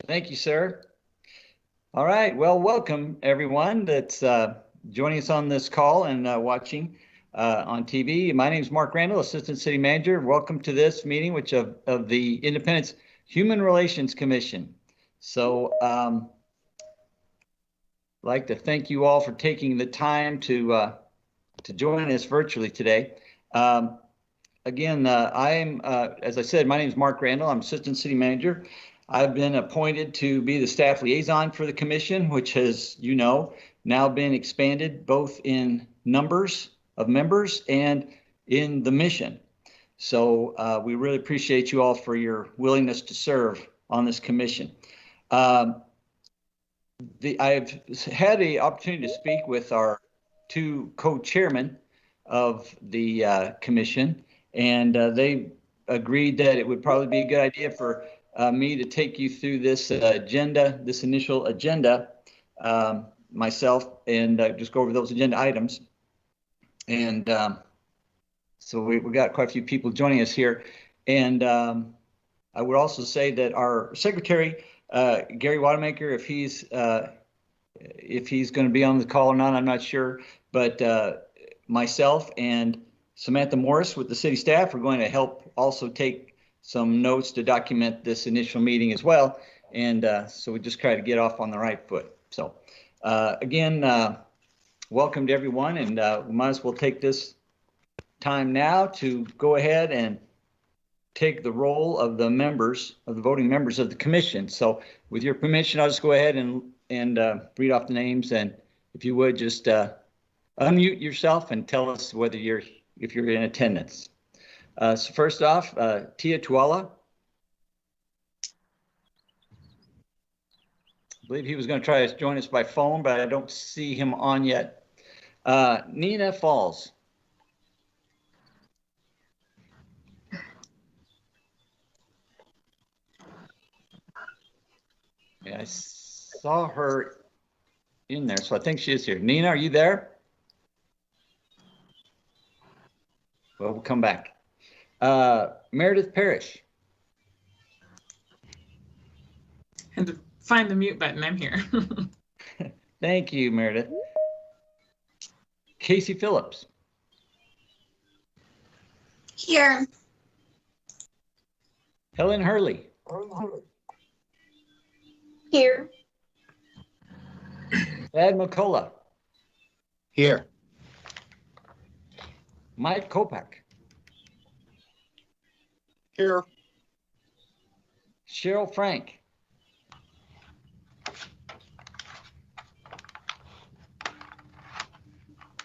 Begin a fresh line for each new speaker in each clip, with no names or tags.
Thank you, sir. All right. Well, welcome everyone that's joining us on this call and watching on TV. My name is Mark Randle, Assistant City Manager. Welcome to this meeting, which of the Independence Human Relations Commission. So, I'd like to thank you all for taking the time to join us virtually today. Again, as I said, my name is Mark Randle. I'm Assistant City Manager. I've been appointed to be the staff liaison for the commission, which has, now been expanded both in numbers of members and in the mission. So we really appreciate you all for your willingness to serve on this commission. I've had the opportunity to speak with our two co-chairmen of the commission, and they agreed that it would probably be a good idea for me to take you through this agenda, this initial agenda, myself, and just go over those agenda items. And so we got quite a few people joining us here. And I would also say that our secretary, Gary Wademaker, if he's going to be on the call or not, I'm not sure, but myself and Samantha Morris with the city staff are going to help also take some notes to document this initial meeting as well. And so we just try to get off on the right foot. So again, welcome to everyone, and we might as well take this time now to go ahead and take the role of the members, of the voting members of the commission. So with your permission, I'll just go ahead and read off the names, and if you would just unmute yourself and tell us whether if you're in attendance. So first off, Tia Tuala. I believe he was going to try to join us by phone, but I don't see him on yet. Nina Falls. Yeah, I saw her in there, so I think she is here. Nina, are you there? Well, we'll come back. Meredith Parrish.
And to find the mute button, I'm here.
Thank you, Meredith. Casey Phillips.
Here.
Helen Hurley.
Here.
Ed McCullough.
Here.
Mike Kopak.
Here.
Cheryl Frank.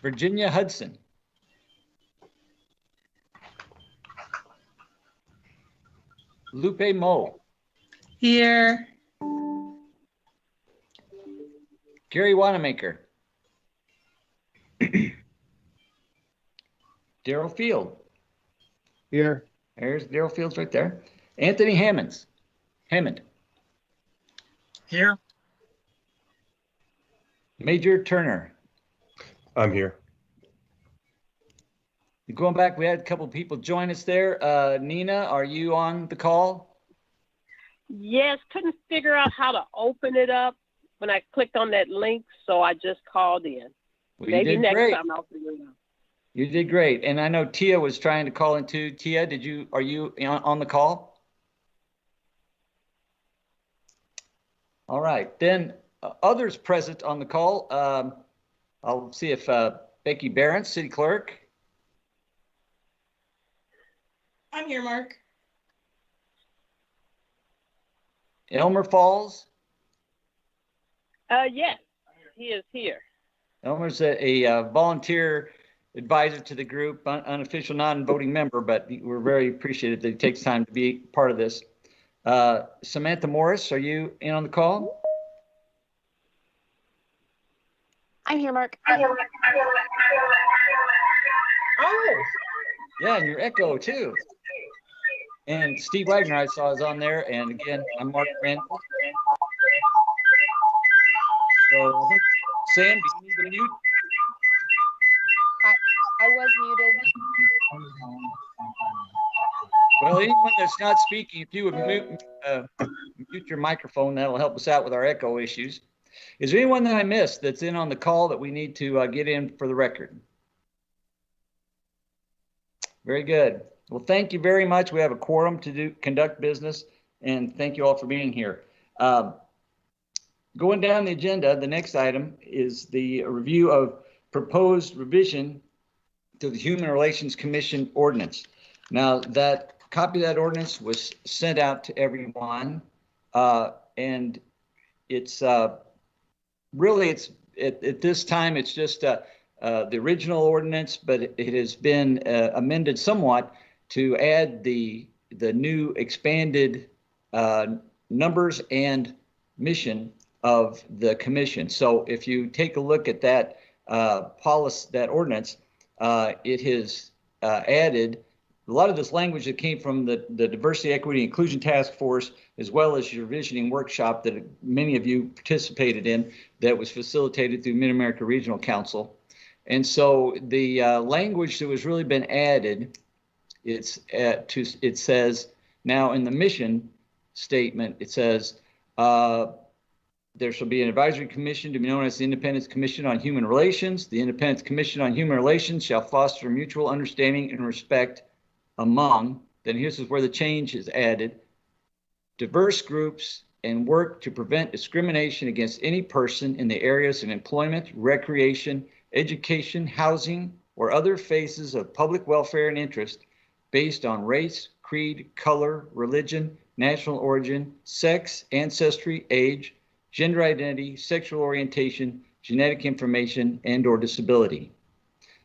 Virginia Hudson. Lupe Moe.
Here.
Gary Wanamaker. Daryl Field.
Here.
There's Daryl Fields right there. Anthony Hammond.
Here.
Major Turner.
I'm here.
Going back, we had a couple of people join us there. Nina, are you on the call?
Yes, couldn't figure out how to open it up when I clicked on that link, so I just called in.
Well,
maybe next time I'll figure it out.
You did great. And I know Tia was trying to call in too. Tia, are you on the call? All right, then others present on the call. I'll see if Becky Barron, City Clerk.
I'm here, Mark.
Elmer Falls.
Yes, he is here.
Elmer's a volunteer advisor to the group, unofficial non-voting member, but we're very appreciative that he takes time to be part of this. Samantha Morris, are you in on the call?
I'm here, Mark.
Oh, yeah, and your echo too. And Steve Wagner I saw is on there, and again, I'm Mark Randle. So I think, Sam, do you need to mute?
I was muted.
Well, anyone that's not speaking, if you would mute your microphone, that'll help us out with our echo issues. Is there anyone that I missed that's in on the call that we need to get in for the record? Very good. Well, thank you very much. We have a quorum to conduct business, and thank you all for being here. Going down the agenda, the next item is the review of proposed revision to the Human Relations Commission ordinance. Now, that copy of that ordinance was sent out to everyone, and it's really, at this time, it's just the original ordinance, but it has been amended somewhat to add the new expanded numbers and mission of the commission. So if you take a look at that policy, that ordinance, it has added a lot of this language that came from the Diversity, Equity, Inclusion Task Force, as well as your visioning workshop that many of you participated in, that was facilitated through Mid-America Regional Council. And so the language that was really been added, it says now in the mission statement, it says, there shall be an advisory commission to be known as the Independence Commission on Human Relations. The Independence Commission on Human Relations shall foster mutual understanding and respect among, then here's where the change is added, diverse groups, and work to prevent discrimination against any person in the areas of employment, recreation, education, housing, or other phases of public welfare and interest based on race, creed, color, religion, national origin, sex, ancestry, age, gender identity, sexual orientation, genetic information, and/or disability.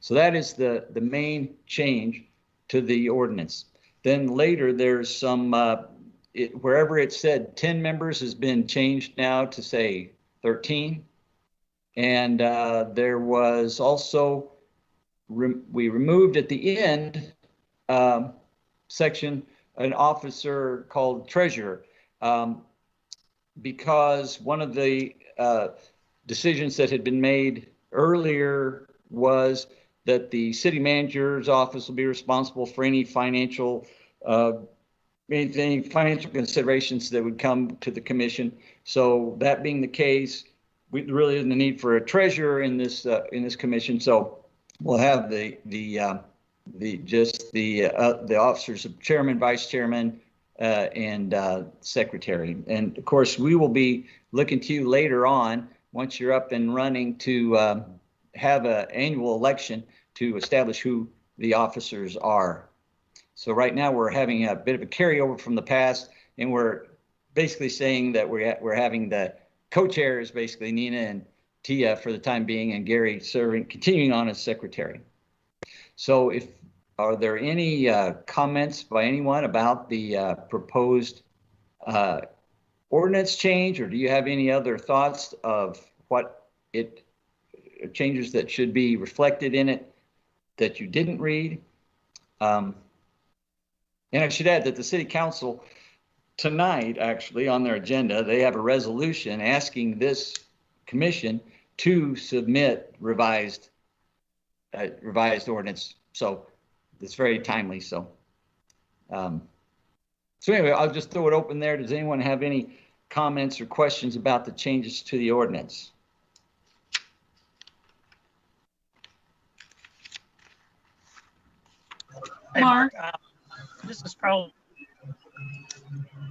So that is the main change to the ordinance. Then later there's some, wherever it said 10 members has been changed now to say 13. And there was also, we removed at the end section an officer called treasurer, because one of the decisions that had been made earlier was that the city manager's office will be responsible for any financial considerations that would come to the commission. So that being the case, we really isn't the need for a treasurer in this commission. So we'll have the officers of chairman, vice chairman, and secretary. And of course, we will be looking to you later on, once you're up and running, to have an annual election to establish who the officers are. So right now we're having a bit of a carryover from the past, and we're basically saying that we're having the co-chairs, basically Nina and Tia for the time being, and Gary continuing on as secretary. So are there any comments by anyone about the proposed ordinance change, or do you have any other thoughts of what changes that should be reflected in it that you didn't read? And I should add that the City Council tonight, actually, on their agenda, they have a resolution asking this commission to submit revised ordinance. So it's very timely. So anyway, I'll just throw it open there. Does anyone have any comments or questions about the changes to the ordinance?
Hey, Mark, this is probably,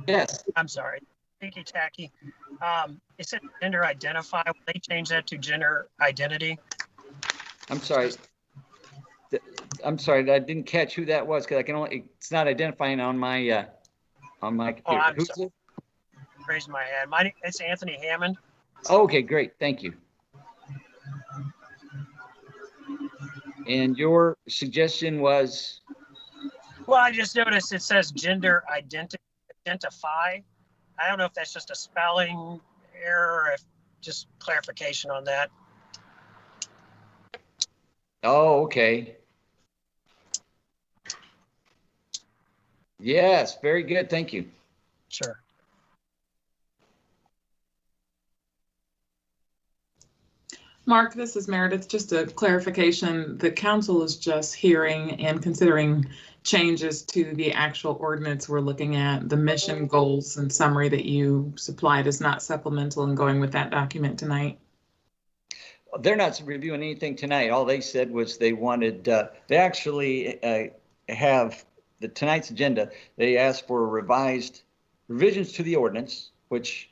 Yes.
I'm sorry, Tiki Tacky. It said gender identify. Will they change that to gender identity?
I'm sorry. I didn't catch who that was, because I can only, it's not identifying on my computer.
Oh, I'm
Who's
sorry.
it?
Raising my hand. It's Anthony Hammond.
Okay, great. Thank you. And your suggestion was?
Well, I just noticed it says gender identify. I don't know if that's just a spelling error, or if just clarification on that.
Oh, okay. Yes, very good. Thank you.
Mark, this is Meredith. Just a clarification. The council is just hearing and considering changes to the actual ordinance we're looking at. The mission, goals, and summary that you supplied is not supplemental and going with that document tonight.
They're not reviewing anything tonight. All they said was they wanted, they actually have tonight's agenda. They asked for revisions to the ordinance, which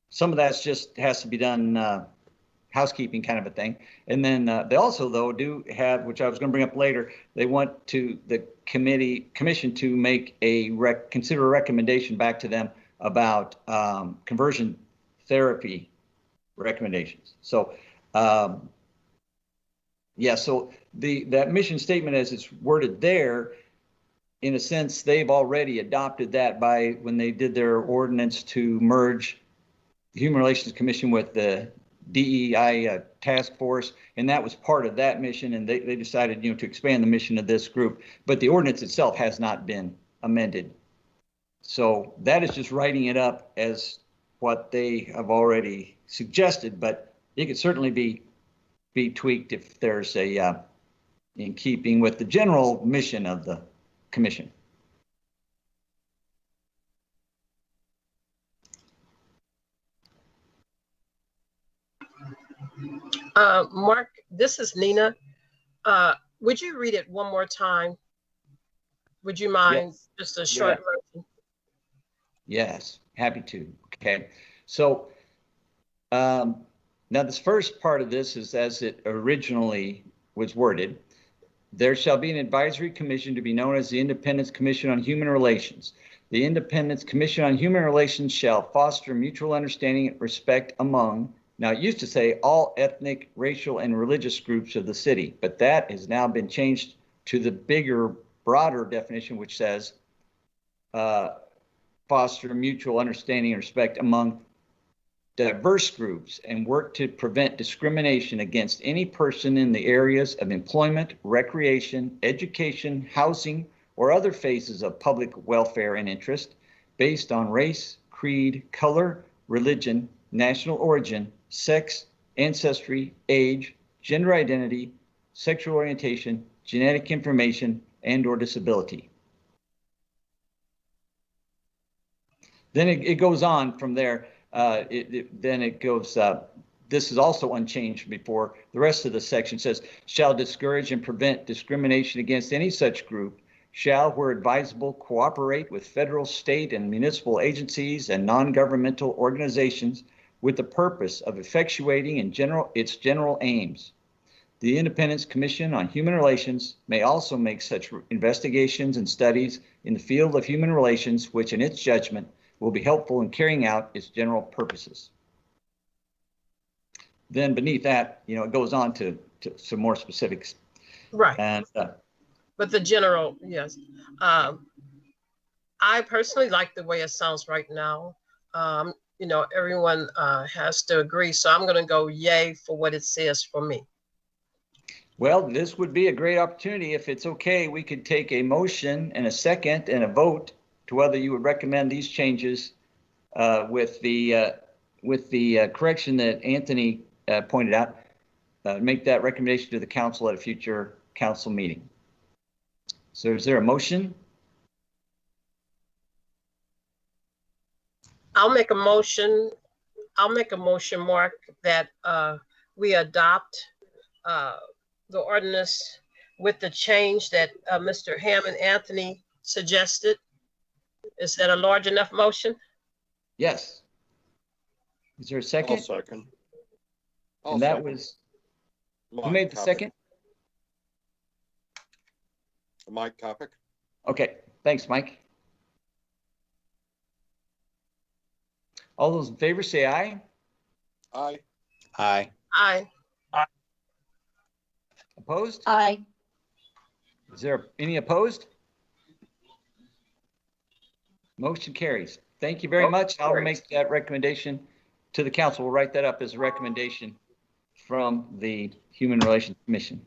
some of that's just has to be done housekeeping kind of a thing. And then they also, though, do have, which I was going to bring up later, they want the commission to make consider a recommendation back to them about conversion therapy recommendations. So, yeah, so that mission statement as it's worded there, in a sense, they've already adopted that by when they did their ordinance to merge the Human Relations Commission with the DEI task force, and that was part of that mission, and they decided, to expand the mission of this group, but the ordinance itself has not been amended. So that is just writing it up as what they have already suggested, but it could certainly be tweaked if there's in keeping with the general mission of the commission.
Mark, this is Nina. Would you read it one more time? Would you mind?
Yes.
Just a short version?
Yes, happy to. Okay, so now this first part of this is as it originally was worded. There shall be an advisory commission to be known as the Independence Commission on Human Relations. The Independence Commission on Human Relations shall foster mutual understanding and respect among, now it used to say all ethnic, racial, and religious groups of the city, but that has now been changed to the bigger, broader definition, which says foster mutual understanding and respect among diverse groups and work to prevent discrimination against any person in the areas of employment, recreation, education, housing, or other phases of public welfare and interest based on race, creed, color, religion, national origin, sex, ancestry, age, gender identity, sexual orientation, genetic information, and/or disability. Then it goes on from there. Then it goes, this is also unchanged before. The rest of the section says, shall discourage and prevent discrimination against any such group, shall, where advisable, cooperate with federal, state, and municipal agencies and non-governmental organizations with the purpose of effectuating its general aims. The Independence Commission on Human Relations may also make such investigations and studies in the field of human relations, which in its judgment will be helpful in carrying out its general purposes. Then beneath that, it goes on to some more specifics.
Right.
And
but the general, yes. I personally like the way it sounds right now. Everyone has to agree. So I'm going to go yay for what it says for me.
Well, this would be a great opportunity. If it's okay, we could take a motion and a second and a vote to whether you would recommend these changes with the correction that Anthony pointed out. Make that recommendation to the council at a future council meeting. So is there a motion?
I'll make a motion, Mark, that we adopt the ordinance with the change that Mr. Hammond Anthony suggested. Is that a large enough motion?
Yes. Is there a second?
I'll second.
And that was, who made the second?
Mike Topic.
Okay, thanks, Mike. All those in favor say aye.
Aye.
Aye.
Aye.
Opposed?
Aye.
Is there any opposed? Motion carries. Thank you very much. I'll make that recommendation to the council. We'll write that up as a recommendation from the Human Relations Commission.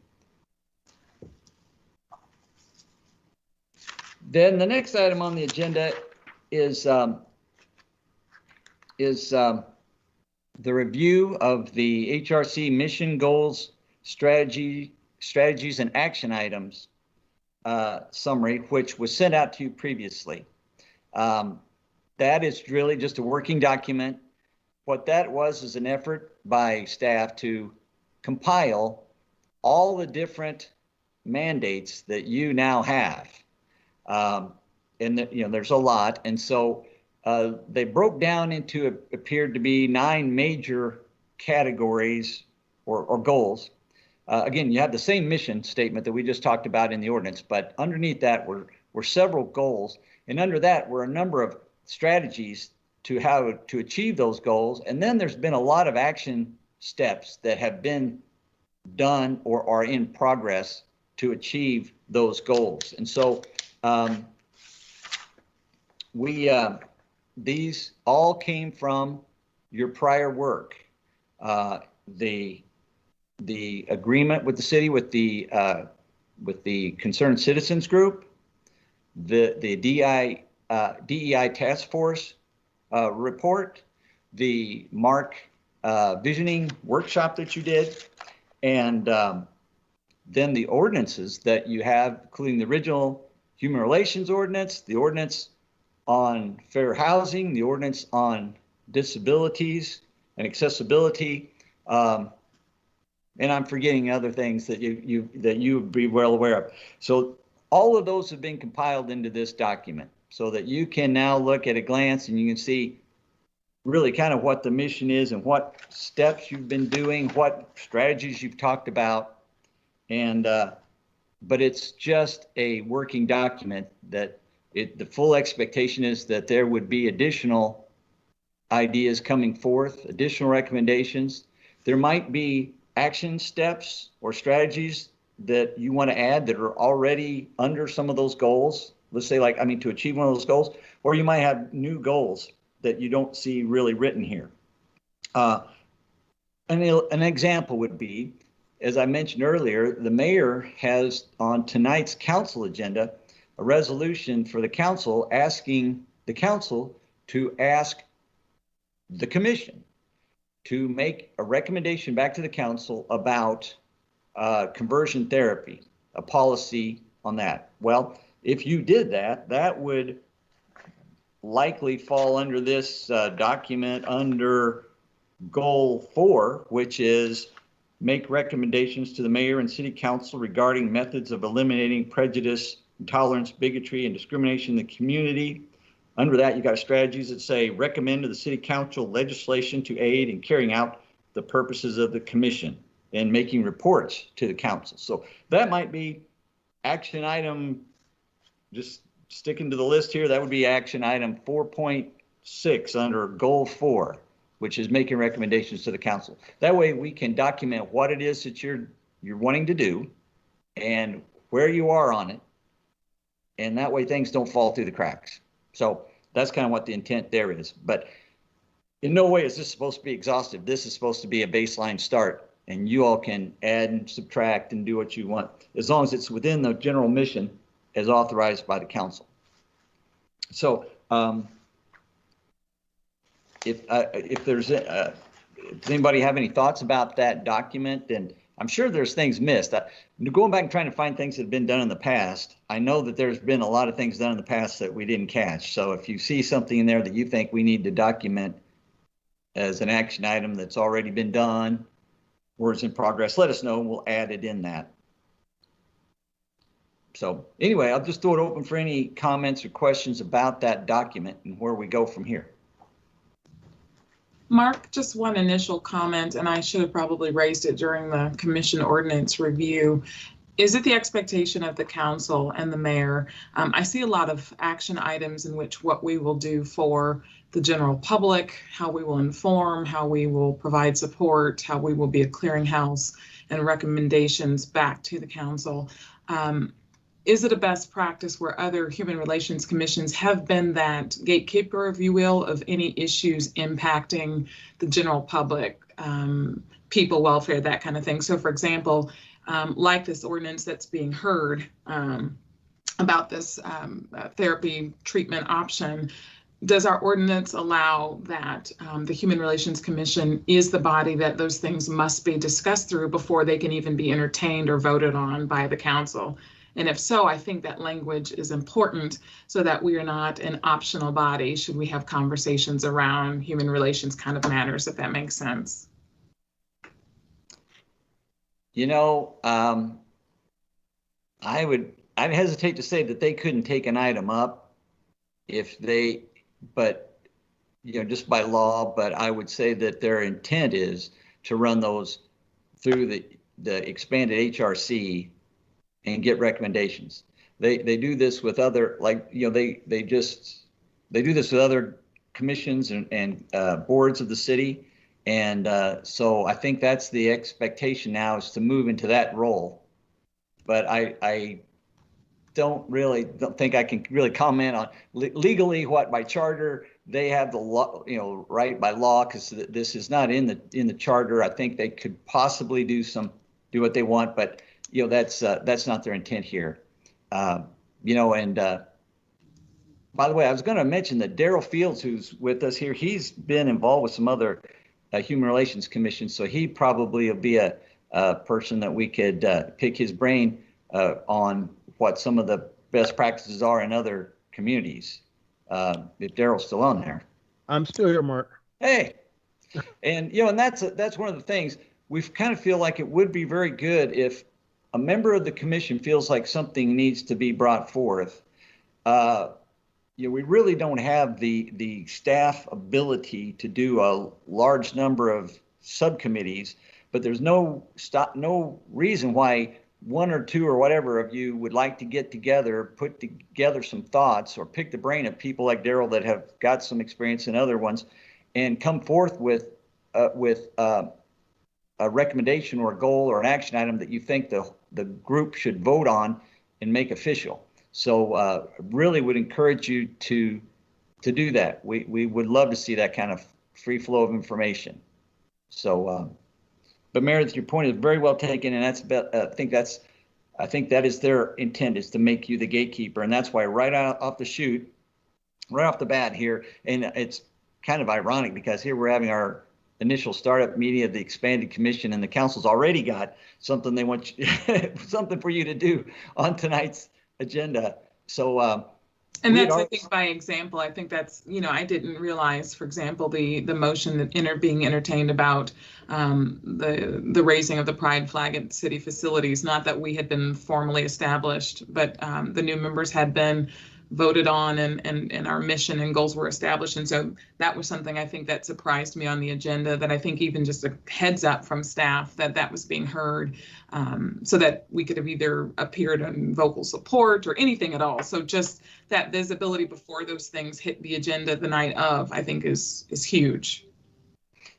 Then the next item on the agenda is the review of the HRC mission goals, strategies and action items summary, which was sent out to you previously. That is really just a working document. What that was is an effort by staff to compile all the different mandates that you now have. And there's a lot. And so they broke down into appeared to be 9 major categories or goals. Again, you have the same mission statement that we just talked about in the ordinance, but underneath that were several goals. And under that were a number of strategies to how to achieve those goals. And then there's been a lot of action steps that have been done or are in progress to achieve those goals. And so these all came from your prior work. The agreement with the city with the Concerned Citizens Group, the DEI Task Force report, the Mark visioning workshop that you did, and then the ordinances that you have, including the original Human Relations Ordinance, the ordinance on fair housing, the ordinance on disabilities and accessibility, and I'm forgetting other things that you would be well aware of. So all of those have been compiled into this document so that you can now look at a glance and you can see really kind of what the mission is and what steps you've been doing, what strategies you've talked about. And but it's just a working document that the full expectation is that there would be additional ideas coming forth, additional recommendations. There might be action steps or strategies that you want to add that are already under some of those goals. Let's say to achieve one of those goals, or you might have new goals that you don't see really written here. An example would be, as I mentioned earlier, the mayor has on tonight's council agenda a resolution for the council asking the council to ask the commission to make a recommendation back to the council about conversion therapy, a policy on that. Well, if you did that, that would likely fall under this document under goal 4, which is make recommendations to the mayor and city council regarding methods of eliminating prejudice, intolerance, bigotry, and discrimination in the community. Under that, you got strategies that say recommend to the city council legislation to aid in carrying out the purposes of the commission and making reports to the council. So that might be action item, just sticking to the list here, that would be action item 4.6 under goal 4, which is making recommendations to the council. That way we can document what it is that you're wanting to do and where you are on it. And that way things don't fall through the cracks. So that's kind of what the intent there is. But in no way is this supposed to be exhaustive. This is supposed to be a baseline start, and you all can add and subtract and do what you want, as long as it's within the general mission as authorized by the council. So if there's does anybody have any thoughts about that document? And I'm sure there's things missed. Going back and trying to find things that have been done in the past, I know that there's been a lot of things done in the past that we didn't catch. So if you see something in there that you think we need to document as an action item that's already been done or is in progress, let us know and we'll add it in that. So anyway, I'll just throw it open for any comments or questions about that document and where we go from here.
Mark, just one initial comment, and I should have probably raised it during the commission ordinance review. Is it the expectation of the council and the mayor? I see a lot of action items in which what we will do for the general public, how we will inform, how we will provide support, how we will be a clearinghouse, and recommendations back to the council. Is it a best practice where other human relations commissions have been that gatekeeper, if you will, of any issues impacting the general public, people welfare, that kind of thing? So for example, like this ordinance that's being heard about this therapy treatment option, does our ordinance allow that the Human Relations Commission is the body that those things must be discussed through before they can even be entertained or voted on by the council? And if so, I think that language is important so that we are not an optional body should we have conversations around human relations kind of matters, if that makes sense.
You know, I'd hesitate to say that they couldn't take an item up if they, but, you know, just by law, but I would say that their intent is to run those through the expanded HRC and get recommendations. They do this with other, like, you know, they do this with other commissions and boards of the city. And so I think that's the expectation now, is to move into that role. But I don't think I can really comment on legally what by charter they have the law, you know, right by law, because this is not in the charter. I think they could possibly do what they want, but you know, that's not their intent here. You know, and by the way, I was going to mention that Daryl Fields, who's with us here, he's been involved with some other Human Relations Commission, so he probably will be a person that we could pick his brain on what some of the best practices are in other communities. If Daryl's still on there.
I'm still here, Mark.
Hey, and you know, and that's one of the things we kind of feel like it would be very good if a member of the commission feels like something needs to be brought forth. You know, we really don't have the staff ability to do a large number of subcommittees, but there's no reason why one or two or whatever of you would like to get together, put together some thoughts, or pick the brain of people like Daryl that have got some experience in other ones, and come forth with a recommendation or a goal or an action item that you think the group should vote on and make official. So really would encourage you to do that. We would love to see that kind of free flow of information. So, but Meredith, your point is very well taken, and I think that is their intent, is to make you the gatekeeper, and that's why right off the bat here, and it's kind of ironic because here we're having our initial startup meeting of the expanded commission, and the council's already got something they want something for you to do on tonight's agenda. So
and that's, I think, by example, I think that's, you know, I didn't realize, for example, the motion that being entertained about the raising of the pride flag at city facilities, not that we had been formally established, but the new members had been voted on, and our mission and goals were established. And so that was something I think that surprised me on the agenda, that I think even just a heads up from staff that was being heard, so that we could have either appeared in vocal support or anything at all. So just that visibility before those things hit the agenda the night of, I think is huge.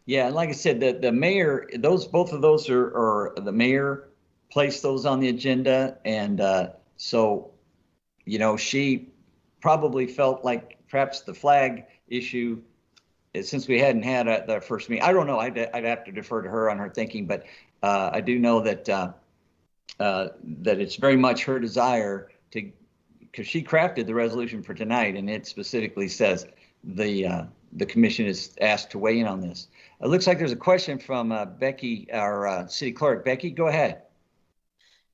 Yeah, and like I said, the mayor, both of those are the mayor placed those on the agenda, and so, you know, she probably felt like perhaps the flag issue, since we hadn't had the first meeting, I don't know, I'd have to defer to her on her thinking, but I do know that that it's very much her desire to, because she crafted the resolution for tonight, and it specifically says the commission is asked to weigh in on this. It looks like there's a question from Becky, our city clerk. Becky, go ahead.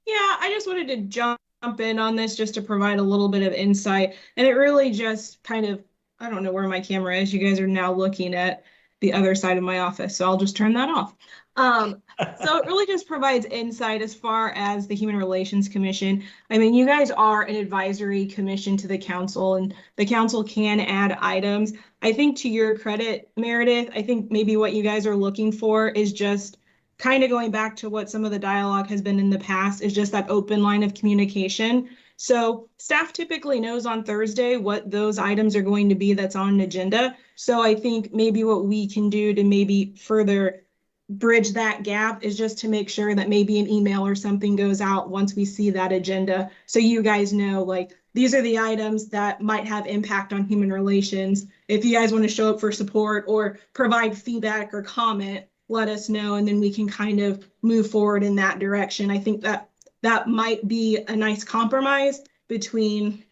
Yeah, I just wanted to jump in on this just to provide a little bit of insight. And it really just kind of, I don't know where my camera is. You guys are now looking at the other side of my office, so I'll just turn that off. So it really just provides insight as far as the Human Relations Commission. I mean, you guys are an advisory commission to the council, and the council can add items. I think, to your credit, Meredith, I think maybe what you guys are looking for is just kind of going back to what some of the dialogue has been in the past, is just that open line of communication. So staff typically knows on Thursday what those items are going to be that's on an agenda. So I think maybe what we can do to maybe further bridge that gap is just to make sure that maybe an email or something goes out once we see that agenda, so you guys know, like, these are the items that might have impact on human relations. If you guys want to show up for support or provide feedback or comment, let us know, and then we can kind of move forward in that direction. I think that might be a nice compromise between,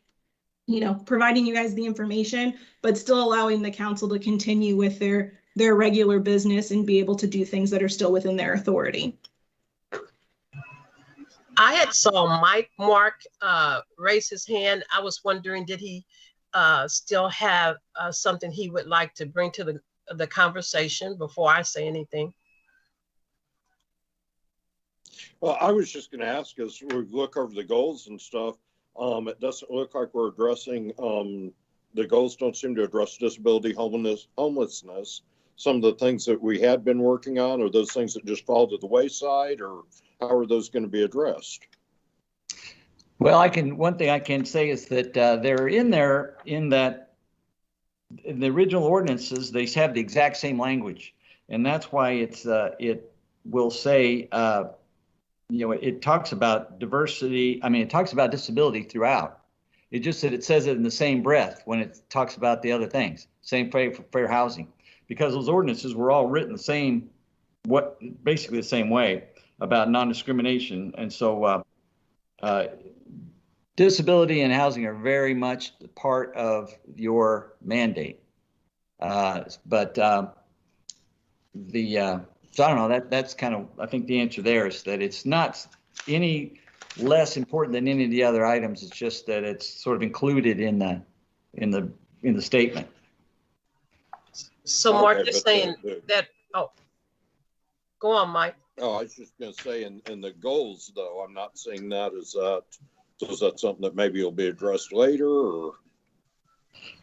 providing you guys the information, but still allowing the council to continue with their regular business and be able to do things that are still within their authority.
I had saw Mike Mark raise his hand. I was wondering, did he still have something he would like to bring to the conversation before I say anything?
Well, I was just going to ask, as we look over the goals and stuff, it doesn't look like we're addressing, the goals don't seem to address disability, homelessness. Some of the things that we had been working on, are those things that just fall to the wayside, or how are those going to be addressed?
Well, one thing I can say is that they're in there in the original ordinances, they have the exact same language. And that's why it will say, it talks about diversity. I mean, it talks about disability throughout. It just that it says it in the same breath when it talks about the other things. Same for fair housing, because those ordinances were all written basically the same way about non-discrimination. And so disability and housing are very much part of your mandate. So I don't know, that's kind of, I think the answer there is that it's not any less important than any of the other items. It's just that it's sort of included in the statement.
So Mark, you're saying that, oh, go on, Mike.
Oh, I was just going to say, in the goals, though, I'm not seeing that as that. So is that something that maybe will be addressed later, or?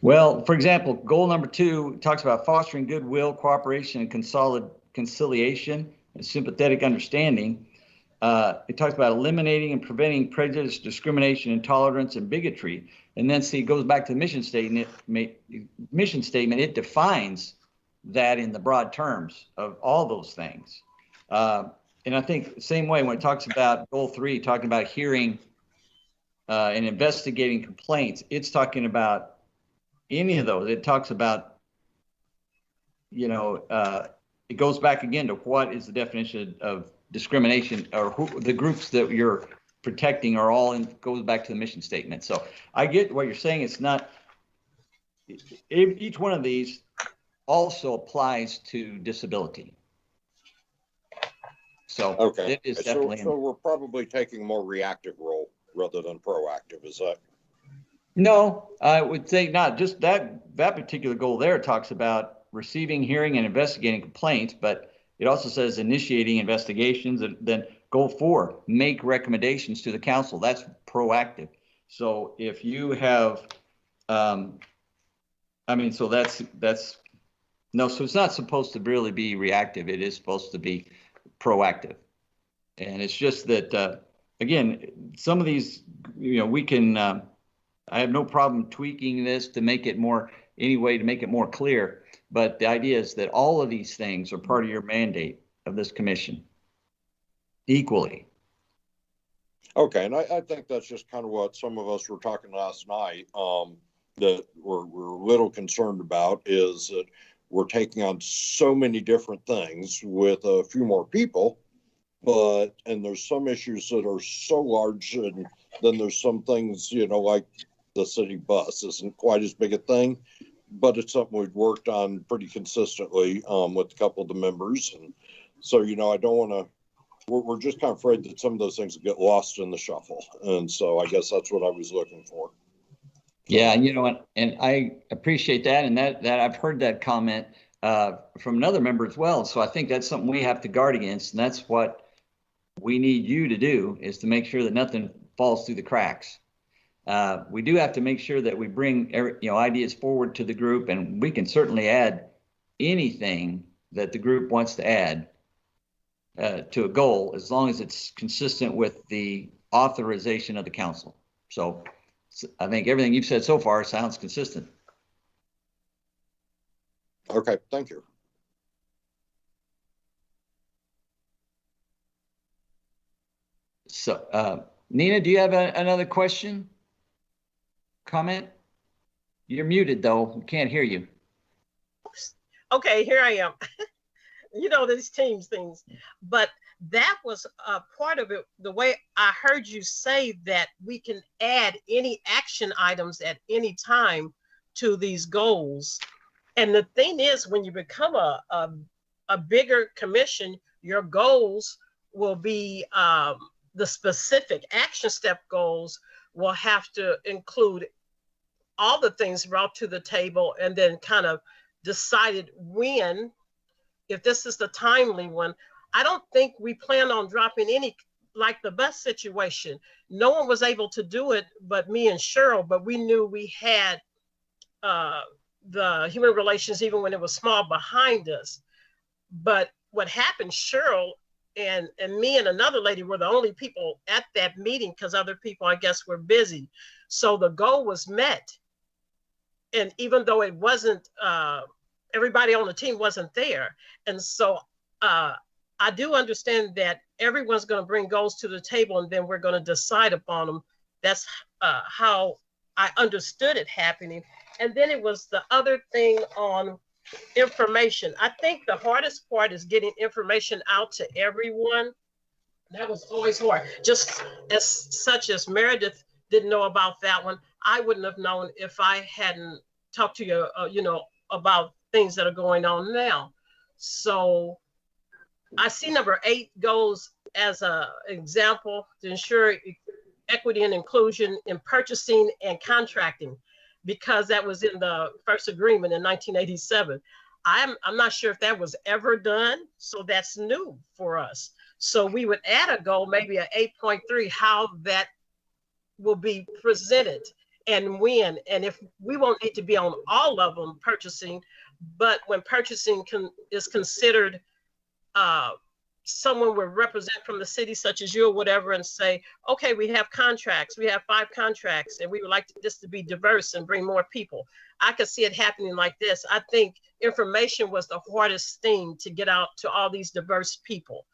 Well, for example, goal number 2 talks about fostering goodwill, cooperation, and conciliation and sympathetic understanding. It talks about eliminating and preventing prejudice, discrimination, intolerance, and bigotry. And then see, it goes back to the mission statement. It defines that in the broad terms of all those things. And I think the same way when it talks about goal 3, talking about hearing and investigating complaints, it's talking about any of those. It talks about, it goes back again to what is the definition of discrimination, or who the groups that you're protecting are all goes back to the mission statement. So I get what you're saying. It's not, each one of these also applies to disability. So
okay,
it is definitely.
So we're probably taking a more reactive role rather than proactive, is that?
No, I would say not. Just that particular goal there talks about receiving, hearing, and investigating complaints, but it also says initiating investigations. And then goal 4, make recommendations to the council. That's proactive. So if you have, so it's not supposed to really be reactive. It is supposed to be proactive. And it's just that, again, some of these, we can, I have no problem tweaking this to make it more clear. But the idea is that all of these things are part of your mandate of this commission equally.
Okay, and I think that's just kind of what some of us were talking last night, that we're a little concerned about, is that we're taking on so many different things with a few more people, and there's some issues that are so large, and then there's some things, like the city bus isn't quite as big a thing, but it's something we've worked on pretty consistently with a couple of the members. And so, I don't want to, we're just kind of afraid that some of those things get lost in the shuffle. And so I guess that's what I was looking for.
Yeah, and I appreciate that. And that I've heard that comment from another member as well. So I think that's something we have to guard against. And that's what we need you to do, is to make sure that nothing falls through the cracks. We do have to make sure that we bring ideas forward to the group, and we can certainly add anything that the group wants to add to a goal, as long as it's consistent with the authorization of the council. So I think everything you've said so far sounds consistent.
Okay, thank you.
So Nina, do you have another question? Comment? You're muted though. We can't hear you.
Okay, here I am. these teams things. But that was a part of it. The way I heard you say that we can add any action items at any time to these goals. And the thing is, when you become a bigger commission, your goals will be the specific action step goals will have to include all the things brought to the table and then kind of decided when, if this is the timely one. I don't think we plan on dropping any, like the bus situation. No one was able to do it but me and Cheryl, but we knew we had the human relations, even when it was small, behind us. But what happened, Cheryl and me and another lady were the only people at that meeting because other people, I guess, were busy. So the goal was met. And even though it wasn't, everybody on the team wasn't there. And so I do understand that everyone's going to bring goals to the table and then we're going to decide upon them. That's how I understood it happening. And then it was the other thing on information. I think the hardest part is getting information out to everyone. That was always hard. Just such as Meredith didn't know about that one. I wouldn't have known if I hadn't talked to you, about things that are going on now. So I see number 8 goals as an example to ensure equity and inclusion in purchasing and contracting, because that was in the first agreement in 1987. I'm not sure if that was ever done, so that's new for us. So we would add a goal, maybe a 8.3, how that will be presented and when. And if we won't need to be on all of them purchasing, but when purchasing is considered someone will represent from the city, such as you or whatever, and say, okay, we have contracts, we have 5 contracts, and we would like this to be diverse and bring more people. I could see it happening like this. I think information was the hardest thing to get out to all these diverse people.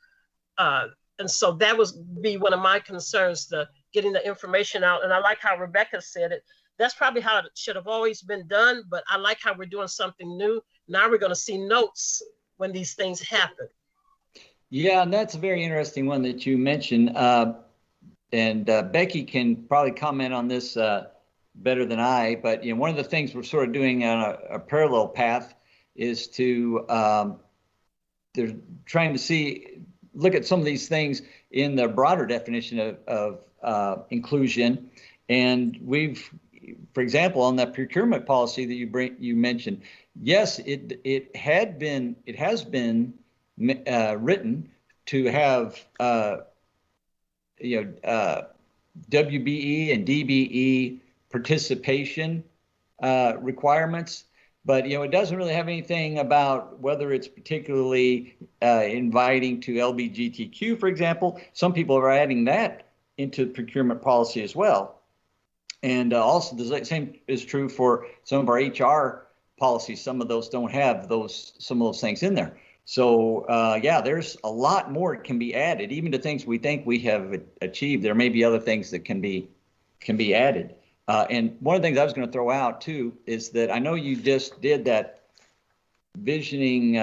And so that was be one of my concerns, getting the information out. And I like how Rebecca said it. That's probably how it should have always been done, but I like how we're doing something new. Now we're going to see notes when these things happen.
Yeah, and that's a very interesting one that you mentioned. And Becky can probably comment on this better than I, but one of the things we're sort of doing on a parallel path is to they're trying to look at some of these things in the broader definition of inclusion. And we've, for example, on that procurement policy that you mentioned, yes, it has been written to have WBE and DBE participation requirements, but it doesn't really have anything about whether it's particularly inviting to LGBTQ, for example. Some people are adding that into procurement policy as well. And also the same is true for some of our HR policies. Some of those don't have some of those things in there. So yeah, there's a lot more can be added, even to things we think we have achieved. There may be other things that can be added. And one of the things I was going to throw out too is that I know you just did that visioning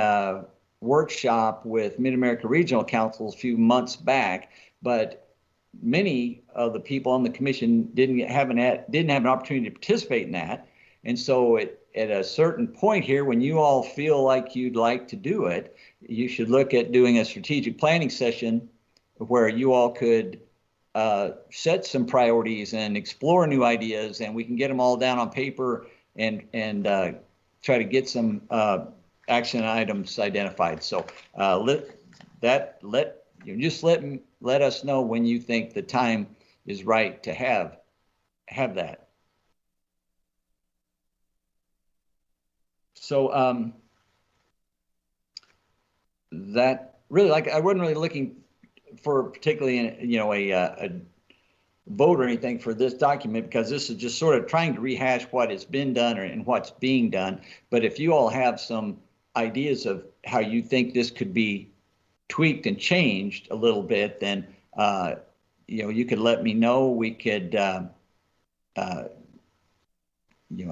workshop with Mid-America Regional Council a few months back, but many of the people on the commission didn't have an opportunity to participate in that. And so at a certain point here, when you all feel like you'd like to do it, you should look at doing a strategic planning session where you all could set some priorities and explore new ideas, and we can get them all down on paper and try to get some action items identified. So let us know when you think the time is right to have that. So that really, I wasn't really looking for particularly a vote or anything for this document, because this is just sort of trying to rehash what has been done and what's being done. But if you all have some ideas of how you think this could be tweaked and changed a little bit, then you could let me know. We could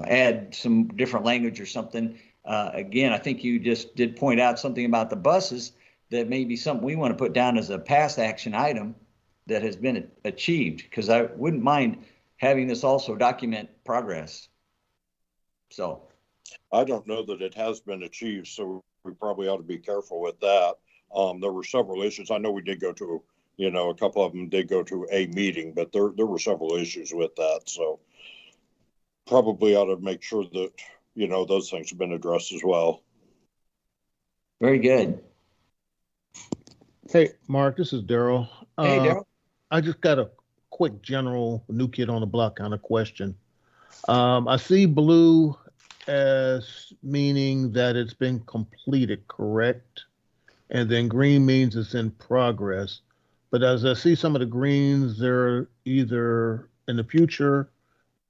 add some different language or something Again, I think you just did point out something about the buses that may be something we want to put down as a past action item that has been achieved, because I wouldn't mind having this also document progress. So
I don't know that it has been achieved, so we probably ought to be careful with that. There were several issues. I know we did go to, a couple of them did go to a meeting, but there were several issues with that. So probably ought to make sure that, those things have been addressed as well.
very good.
Hey, Mark, this is Daryl.
Hey, Daryl.
I just got a quick general new kid on the block kind of question. I see blue as meaning that it's been completed, correct? And then green means it's in progress. But as I see some of the greens, they're either in the future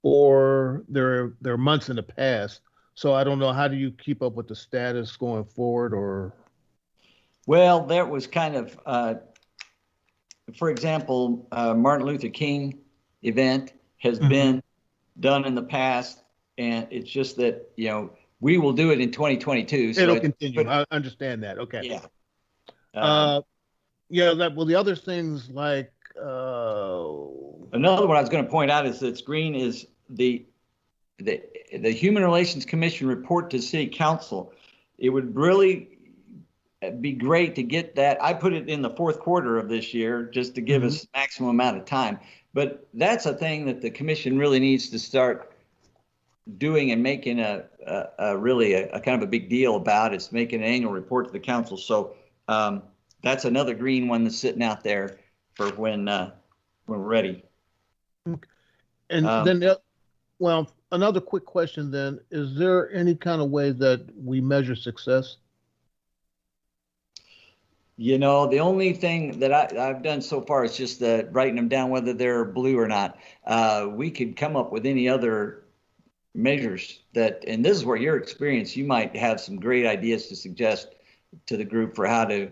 or they're months in the past. So I don't know, how do you keep up with the status going forward? Or
Well, that was kind of, for example, Martin Luther King event has been done in the past, and it's just that, we will do it in 2022. So
it'll continue. I understand that. Okay.
Yeah.
Well, the other things like
another one I was going to point out is that green is the Human Relations Commission report to City Council. It would really be great to get that. I put it in the fourth quarter of this year just to give us maximum amount of time. But that's a thing that the commission really needs to start doing and making a really kind of a big deal about. It's making an annual report to the council. So that's another green one that's sitting out there for when we're ready.
And then, another quick question then, is there any kind of way that we measure success?
The only thing that I've done so far is just writing them down, whether they're blue or not. We could come up with any other measures and this is where your experience, you might have some great ideas to suggest to the group for how to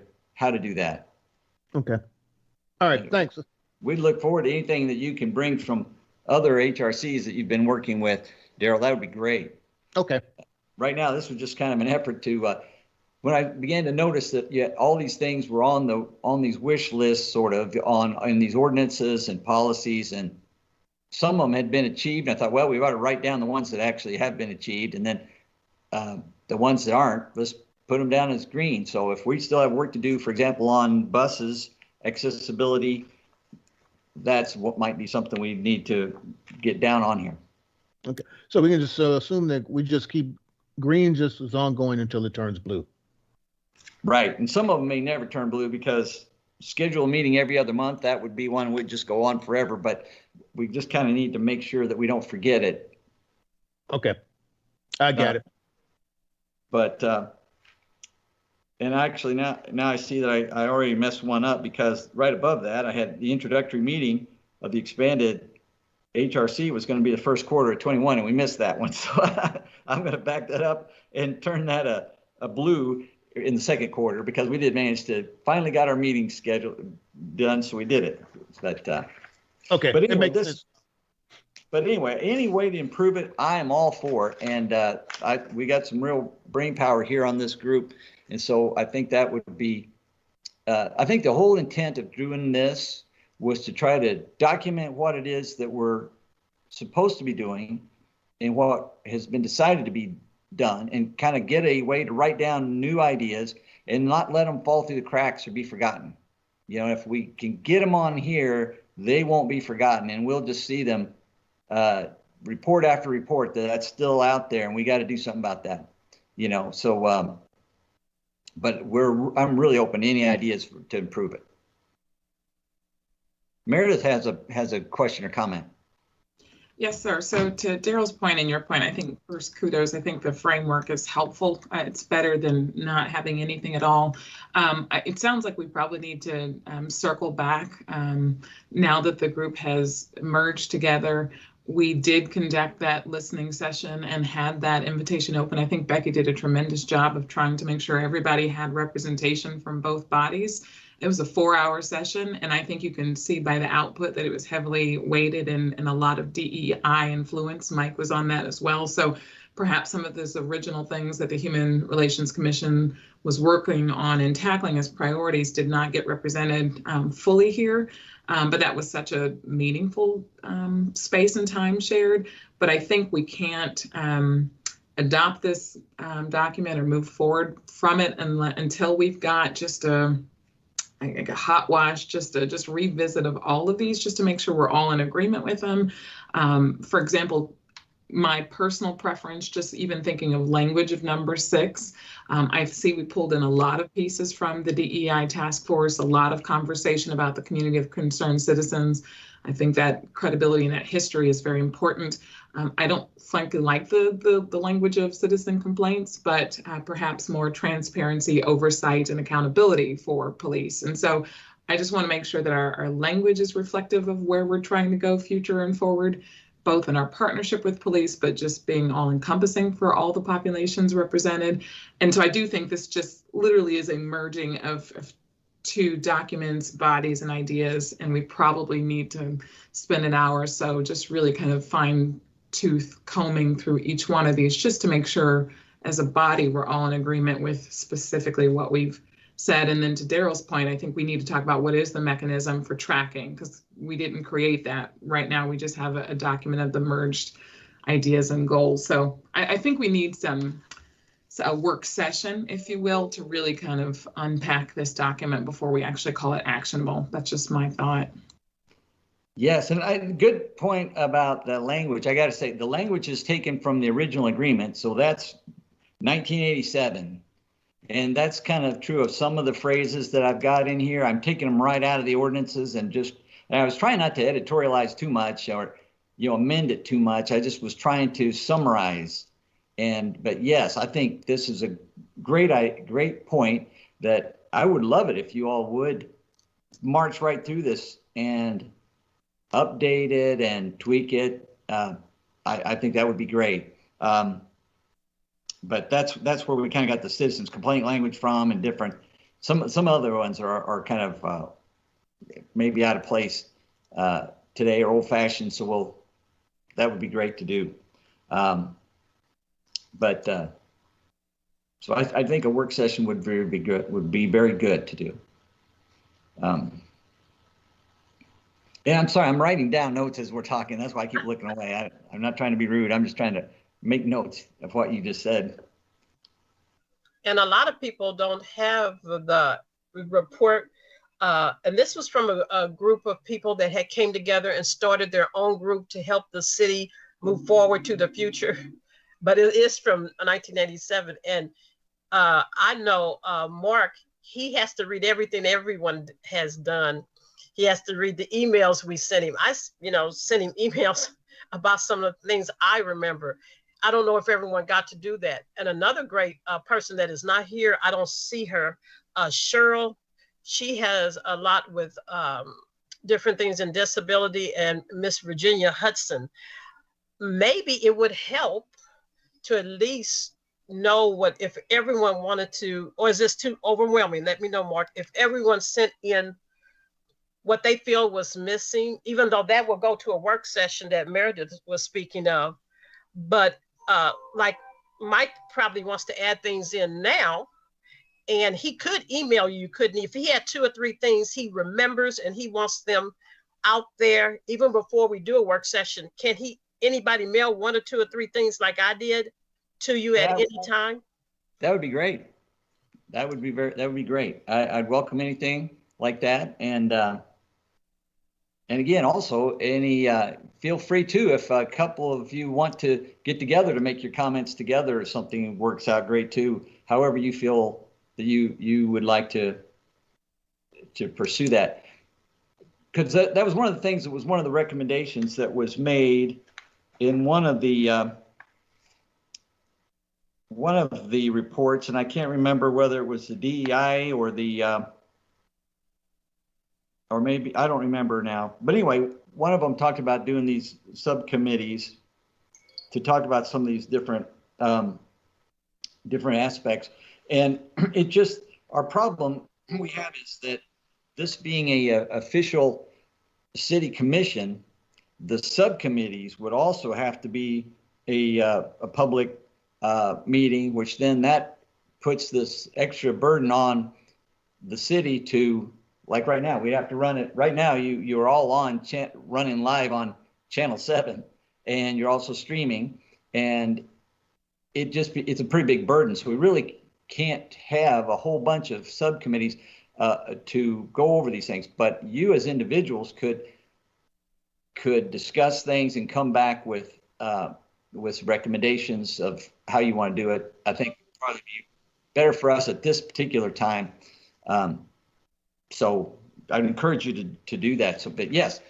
do that.
Okay. All right. Thanks.
We'd look forward to anything that you can bring from other HRCs that you've been working with, Daryl. That would be great.
Okay.
Right now, this was just kind of an effort to, when I began to notice that all these things were on these wish lists, sort of in these ordinances and policies, and some of them had been achieved. I thought, well, we ought to write down the ones that actually have been achieved, and then the ones that aren't, let's put them down as green. So if we still have work to do, for example, on buses, accessibility, that's what might be something we need to get down on here.
Okay. So we can just assume that we just keep green just as ongoing until it turns blue.
Right. And some of them may never turn blue because schedule a meeting every other month. That would be one would just go on forever, but we just kind of need to make sure that we don't forget it.
Okay. I got it.
But, and actually now I see that I already messed one up, because right above that, I had the introductory meeting of the expanded HRC was going to be the first quarter of 21, and we missed that one. So I'm going to back that up and turn that a blue in the second quarter, because we did manage to finally got our meeting schedule done. So we did it. But,
okay.
But anyway, but anyway, any way to improve it, I am all for. And we got some real brain power here on this group. And so I think that would be, I think the whole intent of doing this was to try to document what it is that we're supposed to be doing and what has been decided to be done, and kind of get a way to write down new ideas and not let them fall through the cracks or be forgotten. If we can get them on here, they won't be forgotten, and we'll just see them report after report that's still out there, and we got to do something about that. So but I'm really open to any ideas to improve it. Meredith has a question or comment.
Yes, sir. So to Daryl's point and your point, I think first kudos. I think the framework is helpful. It's better than not having anything at all. It sounds like we probably need to circle back now that the group has merged together. We did conduct that listening session and had that invitation open. I think Becky did a tremendous job of trying to make sure everybody had representation from both bodies. It was a 4-hour session, and I think you can see by the output that it was heavily weighted and a lot of DEI influence. Mike was on that as well. So perhaps some of those original things that the Human Relations Commission was working on and tackling as priorities did not get represented fully here. But that was such a meaningful space and time shared. But I think we can't adopt this document or move forward from it until we've got just a hot wash, just revisit of all of these, just to make sure we're all in agreement with them. For example, my personal preference, just even thinking of language of number 6, I see we pulled in a lot of pieces from the DEI task force, a lot of conversation about the community of concerned citizens. I think that credibility and that history is very important. I don't frankly like the language of citizen complaints, but perhaps more transparency, oversight, and accountability for police. And so I just want to make sure that our language is reflective of where we're trying to go future and forward, both in our partnership with police, but just being all encompassing for all the populations represented. And so I do think this just literally is a merging of two documents, bodies, and ideas, and we probably need to spend an hour or so just really kind of fine-tooth combing through each one of these, just to make sure as a body we're all in agreement with specifically what we've said. And then to Daryl's point, I think we need to talk about what is the mechanism for tracking, because we didn't create that. Right now, we just have a document of the merged ideas and goals. So I think we need a work session, if you will, to really kind of unpack this document before we actually call it actionable. That's just my thought.
Yes, and good point about the language. I got to say, the language is taken from the original agreement, so that's 1987. And that's kind of true of some of the phrases that I've got in here. I'm taking them right out of the ordinances and I was trying not to editorialize too much or, amend it too much. I just was trying to summarize. But yes, I think this is a great point that I would love it if you all would march right through this and update it and tweak it. I think that would be great. But that's where we kind of got the citizens complaint language from, and different. Some other ones are kind of maybe out of place today or old fashioned. So that would be great to do. So I think a work session would be very good to do. Yeah, I'm sorry, I'm writing down notes as we're talking. That's why I keep looking away. I'm not trying to be rude. I'm just trying to make notes of what you just said.
And a lot of people don't have the report. And this was from a group of people that had came together and started their own group to help the city move forward to the future. But it is from 1987. And I know Mark, he has to read everything everyone has done. He has to read the emails we sent him. I sent him emails about some of the things I remember. I don't know if everyone got to do that. And another great person that is not here, I don't see her, Cheryl. She has a lot with different things in disability, and Miss Virginia Hudson. Maybe it would help to at least know what, if everyone wanted to, or is this too overwhelming? Let me know, Mark, if everyone sent in what they feel was missing, even though that will go to a work session that Meredith was speaking of. But like Mike probably wants to add things in now, and he could email you, couldn't he? If he had 2 or 3 things he remembers and he wants them out there, even before we do a work session, can anybody mail 1 or 2 or 3 things like I did to you at any time? That would be great.
That would be great. I'd welcome anything like that. And again, also feel free to, if a couple of you want to get together to make your comments together or something, works out great too. However you feel that you would like to pursue that. Because that was one of the things that was one of the recommendations that was made in one of the reports, and I can't remember whether it was the DEI or or maybe, I don't remember now. But anyway, one of them talked about doing these subcommittees to talk about some of these different aspects. And our problem we have is that this being a official city commission, the subcommittees would also have to be a public meeting, which then that puts this extra burden on the city to, like right now, we have to run it. Right now, you're all on running live on Channel 7, and you're also streaming, and it's a pretty big burden. So we really can't have a whole bunch of subcommittees to go over these things. But you as individuals could discuss things and come back with recommendations of how you want to do it. I think it'd probably be better for us at this particular time. So I'd encourage you to do that. So, but yes,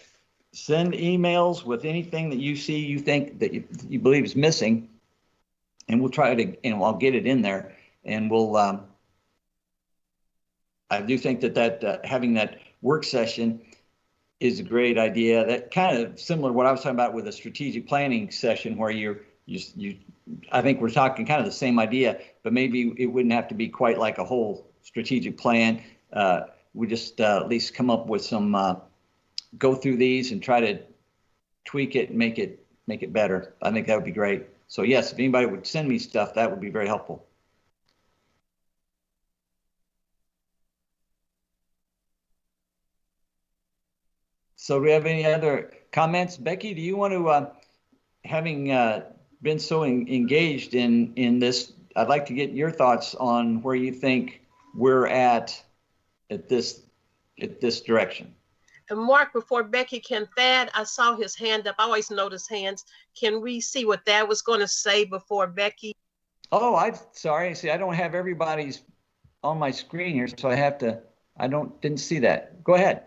send emails with anything that you see, you think that you believe is missing, and we'll try to, and I'll get it in there, and we'll, I do think that having that work session is a great idea. That kind of similar to what I was talking about with a strategic planning session, where I think we're talking kind of the same idea, but maybe it wouldn't have to be quite like a whole strategic plan. We just at least come up with some, go through these and try to tweak it and make it better. I think that would be great. So yes, if anybody would send me stuff, that would be very helpful. So do we have any other comments? Becky, do you want to, having been so engaged in this, I'd like to get your thoughts on where you think we're at this direction.
And Mark, before Becky can, Thad, I saw his hand up. I always notice hands. Can we see what Thad was going to say before Becky?
Oh, I'm sorry. See, I don't have everybody's on my screen here, so didn't see that. Go ahead.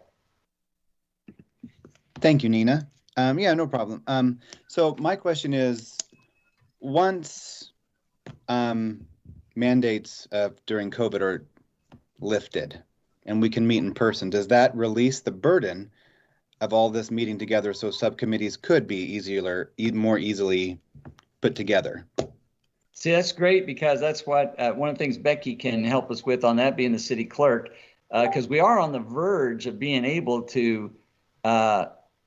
Thank you, Nina. Yeah, no problem. So my question is, once mandates during COVID are lifted and we can meet in person, does that release the burden of all this meeting together so subcommittees could be more easily put together?
See, that's great, because that's what one of the things Becky can help us with on that, being the city clerk, because we are on the verge of being able to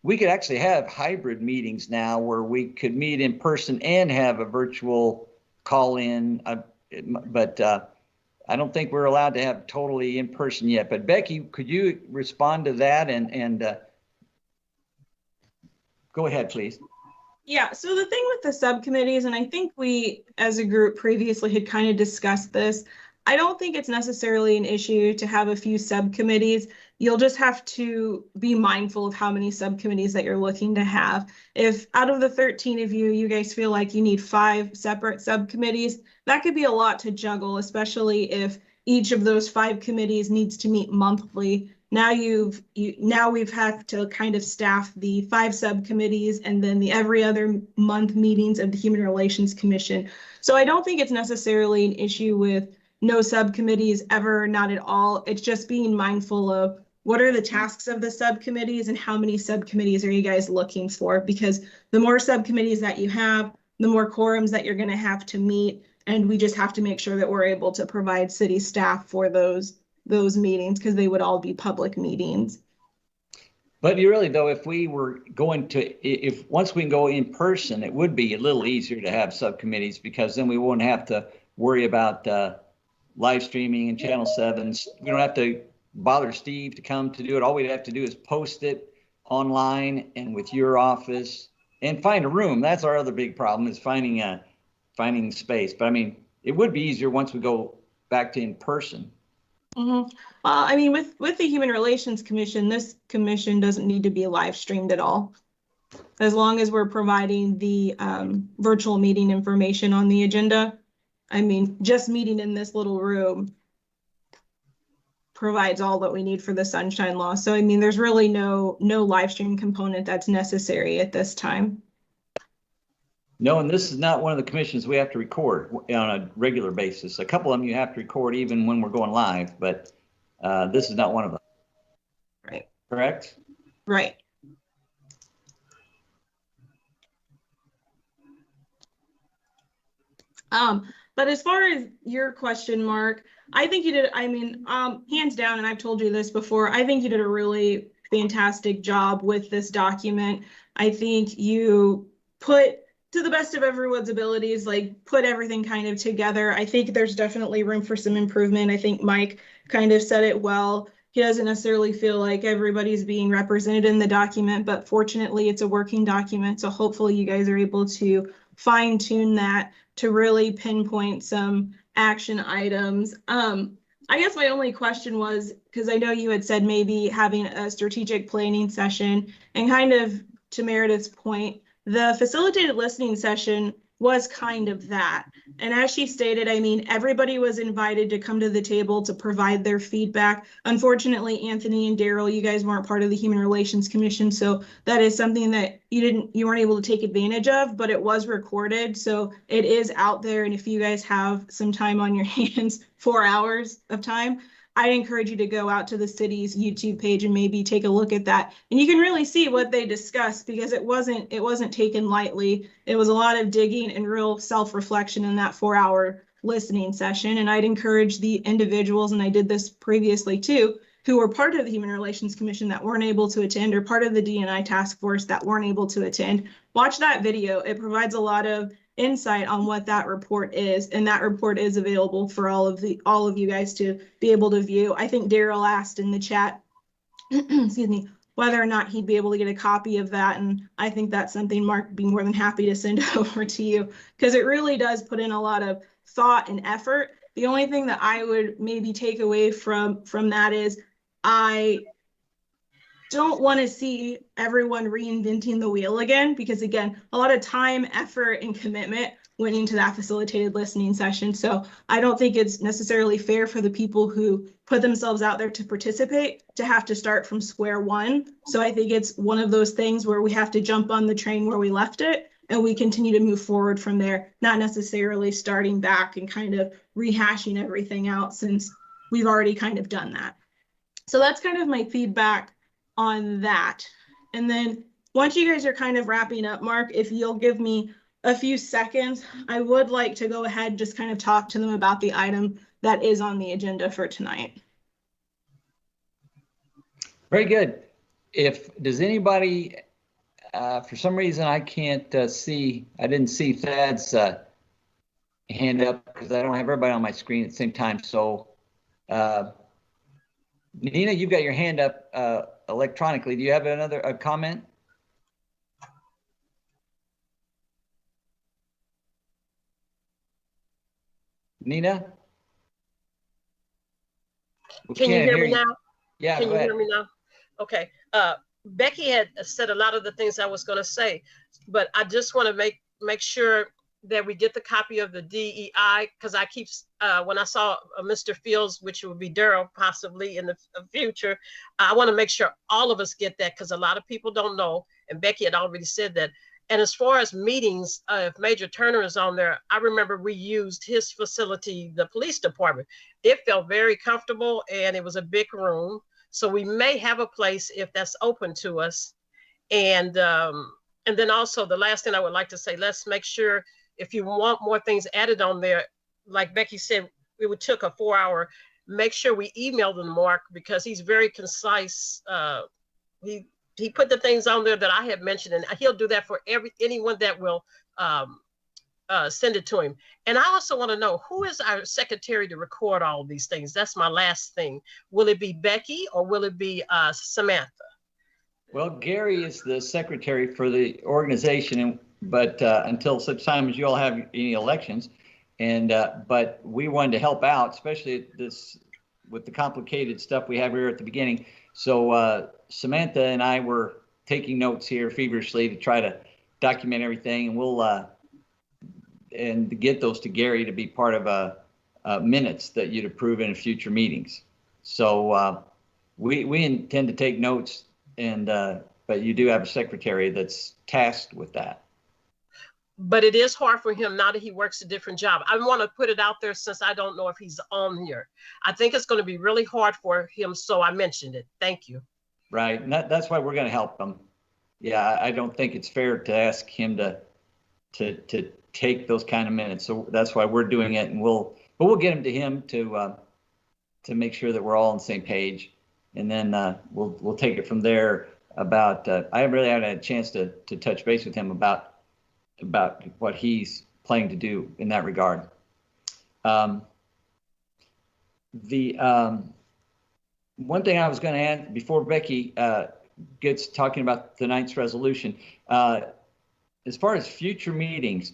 we could actually have hybrid meetings now where we could meet in person and have a virtual call in, but I don't think we're allowed to have totally in person yet. But Becky, could you respond to that and go ahead, please.
Yeah, so the thing with the subcommittees, and I think we as a group previously had kind of discussed this, I don't think it's necessarily an issue to have a few subcommittees. You'll just have to be mindful of how many subcommittees that you're looking to have. If out of the 13 of you, you guys feel like you need 5 separate subcommittees, that could be a lot to juggle, especially if each of those 5 committees needs to meet monthly. Now we've had to kind of staff the 5 subcommittees and then the every other month meetings of the Human Relations Commission. So I don't think it's necessarily an issue with no subcommittees ever, not at all. It's just being mindful of what are the tasks of the subcommittees and how many subcommittees are you guys looking for? Because the more subcommittees that you have, the more quorums that you're going to have to meet. And we just have to make sure that we're able to provide city staff for those meetings, because they would all be public meetings.
But you really, though, if we were going to, if once we can go in person, it would be a little easier to have subcommittees, because then we won't have to worry about live streaming and Channel 7s. We don't have to bother Steve to come to do it. All we'd have to do is post it online and with your office and find a room. That's our other big problem, is finding space. But I mean, it would be easier once we go back to in person.
Mm-hmm. Well, I mean, with the Human Relations Commission, this commission doesn't need to be live streamed at all. As long as we're providing the virtual meeting information on the agenda. I mean, just meeting in this little room provides all that we need for the Sunshine Law. So, I mean, there's really no live stream component that's necessary at this time.
No, and this is not one of the commissions we have to record on a regular basis. A couple of them you have to record even when we're going live, but this is not one of them.
Right.
Correct?
Right. But as far as your question, Mark, I think you did, I mean, hands down, and I've told you this before, I think you did a really fantastic job with this document. I think you put to the best of everyone's abilities, like put everything kind of together. I think there's definitely room for some improvement. I think Mike kind of said it well. He doesn't necessarily feel like everybody's being represented in the document, but fortunately it's a working document. So hopefully you guys are able to fine tune that to really pinpoint some action items. I guess my only question was, because I know you had said maybe having a strategic planning session, and kind of to Meredith's point, the facilitated listening session was kind of that. And as she stated, I mean, everybody was invited to come to the table to provide their feedback. Unfortunately, Anthony and Daryl, you guys weren't part of the Human Relations Commission, so that is something that you weren't able to take advantage of, but it was recorded, so it is out there. And if you guys have some time on your hands, 4 hours of time, I'd encourage you to go out to the city's YouTube page and maybe take a look at that. And you can really see what they discussed, because it wasn't taken lightly. It was a lot of digging and real self-reflection in that 4-hour listening session. And I'd encourage the individuals, and I did this previously too, who were part of the Human Relations Commission that weren't able to attend, or part of the D&I task force that weren't able to attend, watch that video. It provides a lot of insight on what that report is, and that report is available for all of you guys to be able to view. I think Daryl asked in the chat, excuse me, whether or not he'd be able to get a copy of that, and I think that's something Mark would be more than happy to send over to you, because it really does put in a lot of thought and effort. The only thing that I would maybe take away from that is I don't want to see everyone reinventing the wheel again, because again, a lot of time, effort, and commitment went into that facilitated listening session. So I don't think it's necessarily fair for the people who put themselves out there to participate to have to start from square one. So I think it's one of those things where we have to jump on the train where we left it, and we continue to move forward from there, not necessarily starting back and kind of rehashing everything out, since we've already kind of done that. So that's kind of my feedback on that. And then once you guys are kind of wrapping up, Mark, if you'll give me a few seconds, I would like to go ahead and just kind of talk to them about the item that is on the agenda for tonight.
Very good. Does anybody, for some reason I can't see, I didn't see Thad's hand up because I don't have everybody on my screen at the same time. So Nina, you've got your hand up electronically. Do you have a comment? Nina?
Can you hear me now?
Yeah,
Can you hear me now? Okay. Becky had said a lot of the things I was going to say, but I just want to make sure that we get the copy of the DEI, because I keep, when I saw Mr. Fields, which will be Daryl possibly in the future, I want to make sure all of us get that, because a lot of people don't know, and Becky had already said that. And as far as meetings, if Major Turner is on there, I remember we used his facility, the police department. It felt very comfortable, and it was a big room. So we may have a place if that's open to us. And then also the last thing I would like to say, let's make sure if you want more things added on there, like Becky said, it took a 4-hour, make sure we email them, Mark, because he's very concise. He put the things on there that I had mentioned, and he'll do that for anyone that will send it to him. And I also want to know, who is our secretary to record all of these things? That's my last thing. Will it be Becky or will it be Samantha?
Well, Gary is the secretary for the organization, but until such time as you all have any elections, but we wanted to help out, especially with the complicated stuff we have here at the beginning. So Samantha and I were taking notes here feverishly to try to document everything, and we'll and get those to Gary to be part of minutes that you'd approve in future meetings. So we intend to take notes, and but you do have a secretary that's tasked with that.
But it is hard for him now that he works a different job. I want to put it out there since I don't know if he's on here. I think it's going to be really hard for him, so I mentioned it. Thank you.
Right, and that's why we're going to help him. Yeah, I don't think it's fair to ask him to take those kind of minutes. So that's why we're doing it, and we'll get him to make sure that we're all on the same page, and then we'll take it from there. About I really haven't had a chance to touch base with him about about what he's planning to do in that regard. One thing I was going to add before Becky gets talking about tonight's resolution, as far as future meetings,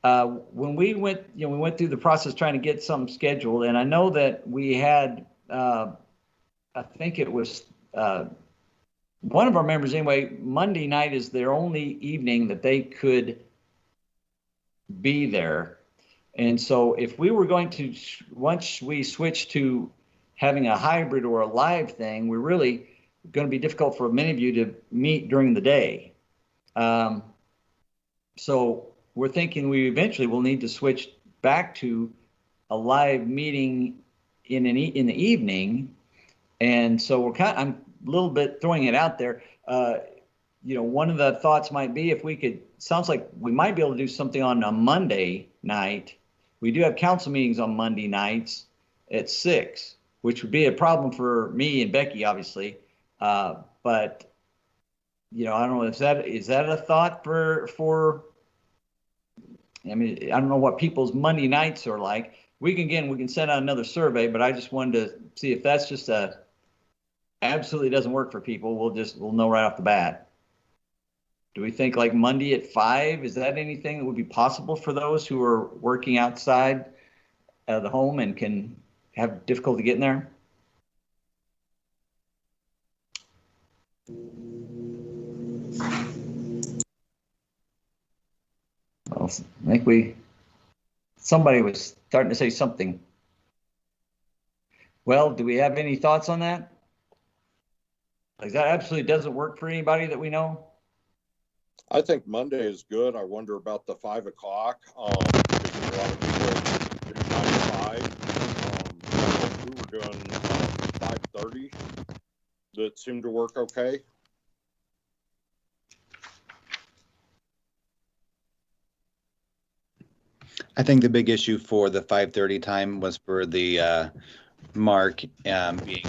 when we went through the process trying to get something scheduled, and I know that we had, I think it was one of our members anyway, Monday night is their only evening that they could be there. And so if we were going to, once we switch to having a hybrid or a live thing, we're really going to be difficult for many of you to meet during the day. So we're thinking we eventually will need to switch back to a live meeting in the evening. And so I'm a little bit throwing it out there. One of the thoughts might be if we could, sounds like we might be able to do something on a Monday night. We do have council meetings on Monday nights at 6, which would be a problem for me and Becky, obviously. But I don't know, is that a thought for, I don't know what people's Monday nights are like. We can send out another survey, but I just wanted to see if that's just absolutely doesn't work for people. We'll know right off the bat. Do we think like Monday at 5? Is that anything that would be possible for those who are working outside of the home and can have difficulty getting there? Well, I think somebody was starting to say something. Well, do we have any thoughts on that? Like that absolutely doesn't work for anybody that we know?
I think Monday is good. I wonder about the 5 o'clock. Because a lot of people do 9 to 5. We were doing 5:30. That seemed to work okay.
I think the big issue for the 5:30 time was for the mark being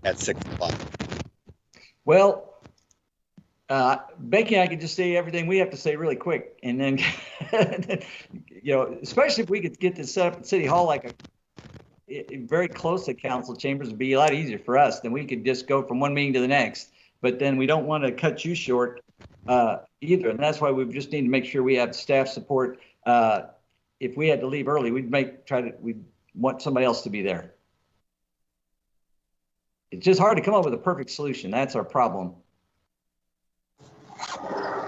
at 6 o'clock.
Well, Becky and I could just say everything we have to say really quick, and then, especially if we could get this set up at City Hall like very close to council chambers, would be a lot easier for us. Then we could just go from one meeting to the next. But then we don't want to cut you short either, and that's why we just need to make sure we have staff support. If we had to leave early, we'd want somebody else to be there. It's just hard to come up with a perfect solution. That's our problem.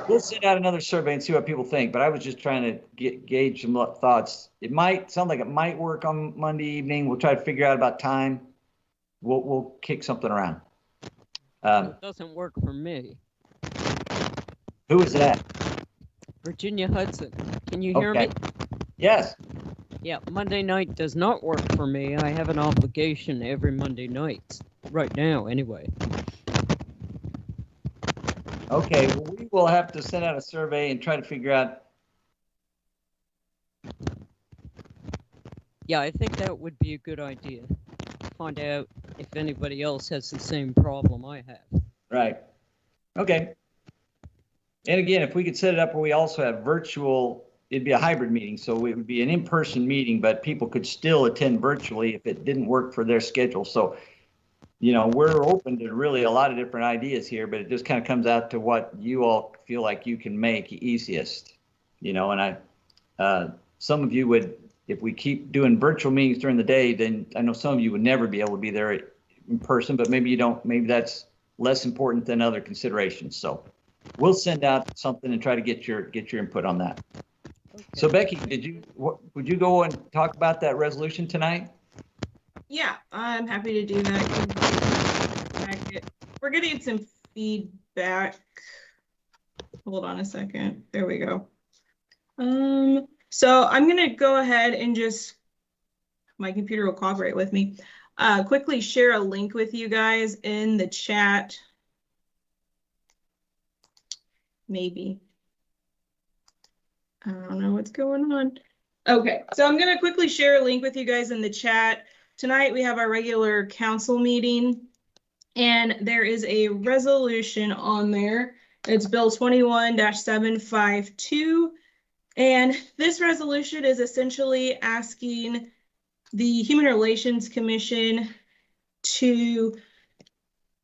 We'll send out another survey and see what people think, but I was just trying to gauge some thoughts. It might sound like it might work on Monday evening. We'll try to figure out about time. We'll kick something around.
It doesn't work for me.
Who is that?
Virginia Hudson. Can you hear me?
Yes.
Yeah, Monday night does not work for me. I have an obligation every Monday night. Right now, anyway.
Okay, well, we will have to send out a survey and try to figure out.
Yeah, I think that would be a good idea. Find out if anybody else has the same problem I have.
Right. Okay. And again, if we could set it up where we also have virtual, it'd be a hybrid meeting. So it would be an in-person meeting, but people could still attend virtually if it didn't work for their schedule. So, we're open to really a lot of different ideas here, but it just kind of comes out to what you all feel like you can make easiest, and some of you would, if we keep doing virtual meetings during the day, then I know some of you would never be able to be there in person, but maybe you don't, maybe that's less important than other considerations. So we'll send out something and try to get your input on that. Okay. So Becky, would you go and talk about that resolution tonight?
Yeah, I'm happy to do that. We're getting some feedback. Hold on a second. There we go. So I'm going to go ahead and my computer will cooperate with me. Quickly share a link with you guys in the chat. Maybe. I don't know what's going on. Okay, so I'm going to quickly share a link with you guys in the chat. Tonight we have our regular council meeting, and there is a resolution on there. It's Bill 21-752. And this resolution is essentially asking the Human Relations Commission to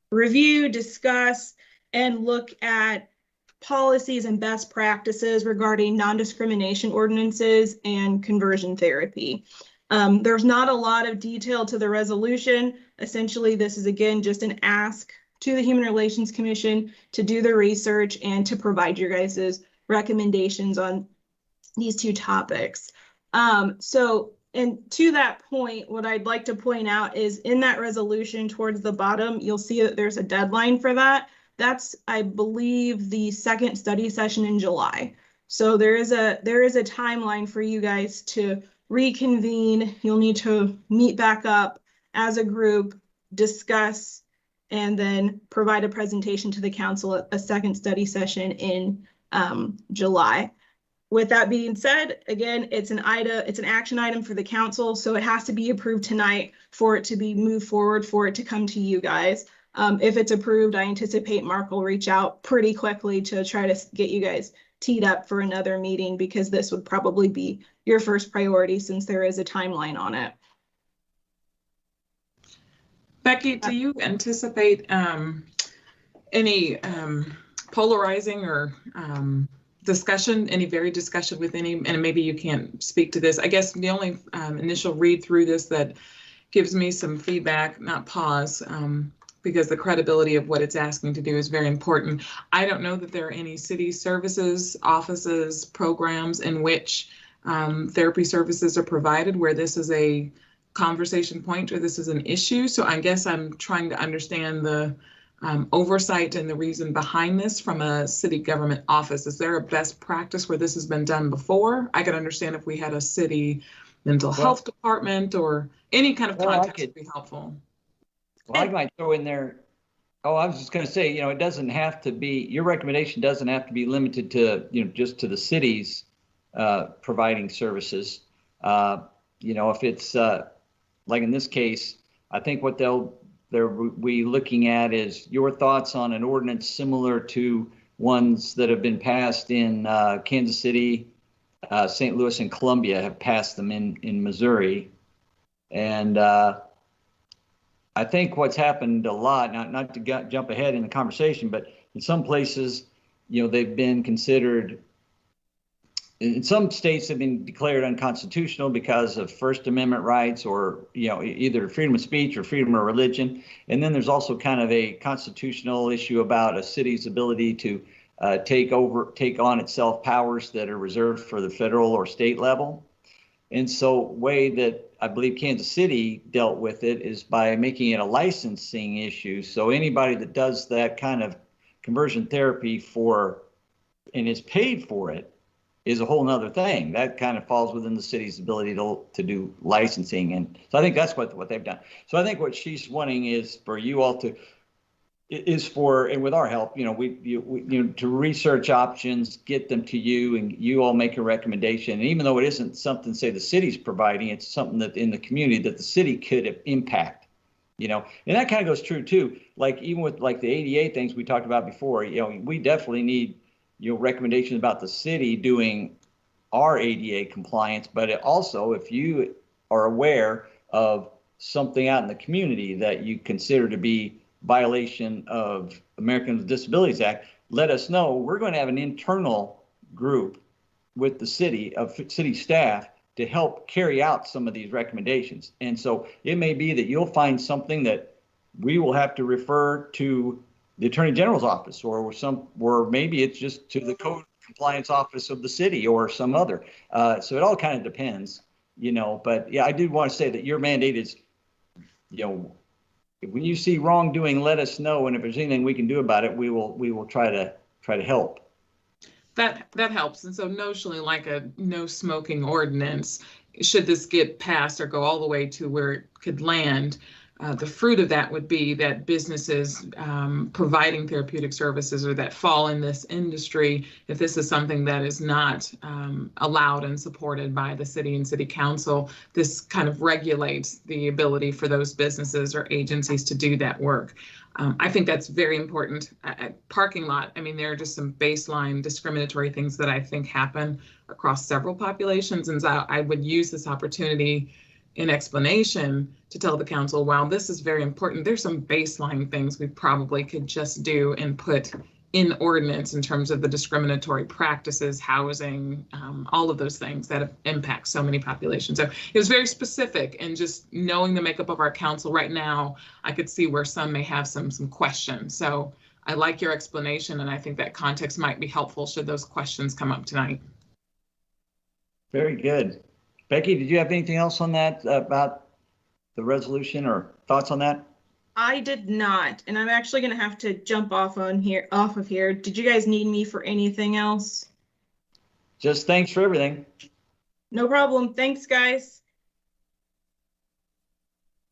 review, discuss, and look at policies and best practices regarding non-discrimination ordinances and conversion therapy. There's not a lot of detail to the resolution. Essentially, this is, again, just an ask to the Human Relations Commission to do the research and to provide your guys' recommendations on these two topics. And to that point, what I'd like to point out is in that resolution towards the bottom, you'll see that there's a deadline for that. That's, I believe, the second study session in July. So there is a timeline for you guys to reconvene. You'll need to meet back up as a group, discuss, and then provide a presentation to the council at a second study session in July. With that being said, again, it's an action item for the council, so it has to be approved tonight for it to be moved forward, for it to come to you guys. If it's approved, I anticipate Mark will reach out pretty quickly to try to get you guys teed up for another meeting, because this would probably be your first priority since there is a timeline on it.
Becky, do you anticipate any polarizing or discussion, any varied discussion with any, and maybe you can't speak to this. I guess the only initial read through this that gives me some feedback, not pause, because the credibility of what it's asking to do is very important. I don't know that there are any city services, offices, programs in which therapy services are provided where this is a conversation point or this is an issue. So I guess I'm trying to understand the oversight and the reason behind this from a city government office. Is there a best practice where this has been done before? I could understand if we had a city mental health department or any kind of context would be helpful.
Well, I might throw in there, I was just going to say, it doesn't have to be, your recommendation doesn't have to be limited to, just to the cities providing services. If it's like in this case, I think what they'll be looking at is your thoughts on an ordinance similar to ones that have been passed in Kansas City, St. Louis, and Columbia have passed them in Missouri. And I think what's happened a lot, not to jump ahead in the conversation, but in some places, they've been considered, in some states have been declared unconstitutional because of First Amendment rights or, either freedom of speech or freedom of religion. And then there's also kind of a constitutional issue about a city's ability to take on itself powers that are reserved for the federal or state level. And so way that I believe Kansas City dealt with it is by making it a licensing issue. So anybody that does that kind of conversion therapy and is paid for it is a whole nother thing. That kind of falls within the city's ability to do licensing. And so I think that's what they've done. So I think what she's wanting is for you all and with our help, to research options, get them to you, and you all make a recommendation. And even though it isn't something, say, the city's providing, it's something that in the community that the city could impact, and that kind of goes true too. Like even with like the ADA things we talked about before, we definitely need, recommendations about the city doing our ADA compliance, but also if you are aware of something out in the community that you consider to be violation of Americans with Disabilities Act, let us know. We're going to have an internal group with the city of city staff to help carry out some of these recommendations. And so it may be that you'll find something that we will have to refer to the Attorney General's office, or maybe it's just to the code compliance office of the city or some other. So it all kind of depends, but yeah, I do want to say that your mandate is, when you see wrongdoing, let us know, and if there's anything we can do about it, we will try to help.
That helps. And so notionally, like a no smoking ordinance, should this get passed or go all the way to where it could land, the fruit of that would be that businesses providing therapeutic services or that fall in this industry, if this is something that is not allowed and supported by the city and city council, this kind of regulates the ability for those businesses or agencies to do that work. I think that's very important. At parking lot, I mean, there are just some baseline discriminatory things that I think happen across several populations. And so I would use this opportunity in explanation to tell the council, while this is very important, there's some baseline things we probably could just do and put in ordinance in terms of the discriminatory practices, housing, all of those things that impact so many populations. So it was very specific, and just knowing the makeup of our council right now, I could see where some may have some questions. So I like your explanation, and I think that context might be helpful should those questions come up tonight.
Very good. Becky, did you have anything else on that about the resolution or thoughts on that?
I did not, and I'm actually going to have to jump off of here. Did you guys need me for anything else?
Just thanks for everything.
No problem. Thanks, guys.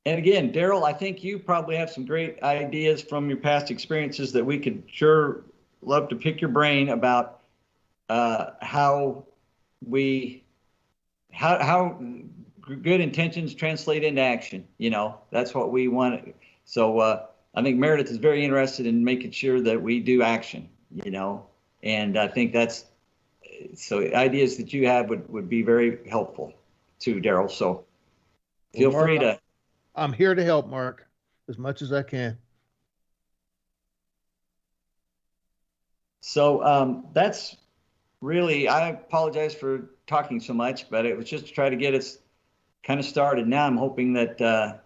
And again, Daryl, I think you probably have some great ideas from your past experiences that we could sure love to pick your brain about how good intentions translate into action. You know, that's what we want. So I think Meredith is very interested in making sure that we do action, you know, and I think that's, so ideas that you have would be very helpful to Daryl. So feel free to.
I'm here to help, Mark, as much as I can.
So that's really, I apologize for talking so much, but it was just to try to get us kind of started. Now I'm hoping that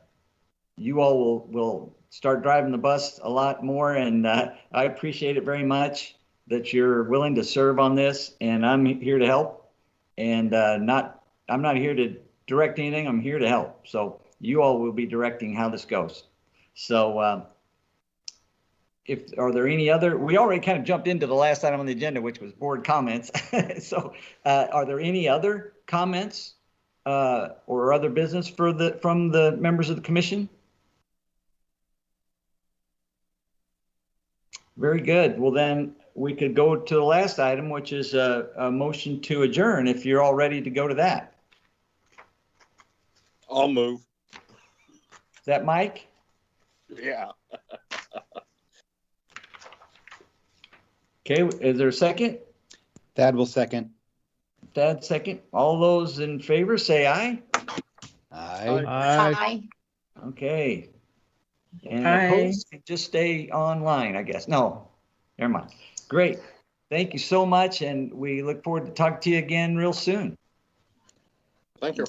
you all will start driving the bus a lot more, and I appreciate it very much that you're willing to serve on this, and I'm here to help, and I'm not here to direct anything. I'm here to help. So you all will be directing how this goes. So are there any other, we already kind of jumped into the last item on the agenda, which was board comments. So are there any other comments or other business from the members of the commission? Very good. Well, then we could go to the last item, which is a motion to adjourn, if you're all ready to go to that.
I'll move.
Is that Mike?
Yeah.
Okay, is there a second?
Thad will second.
Thad second. All those in favor say aye.
Aye.
Aye.
Okay. And
Aye.
opposed can just stay online, I guess. No, never mind. Great. Thank you so much, and we look forward to talking to you again real soon.
Thank you.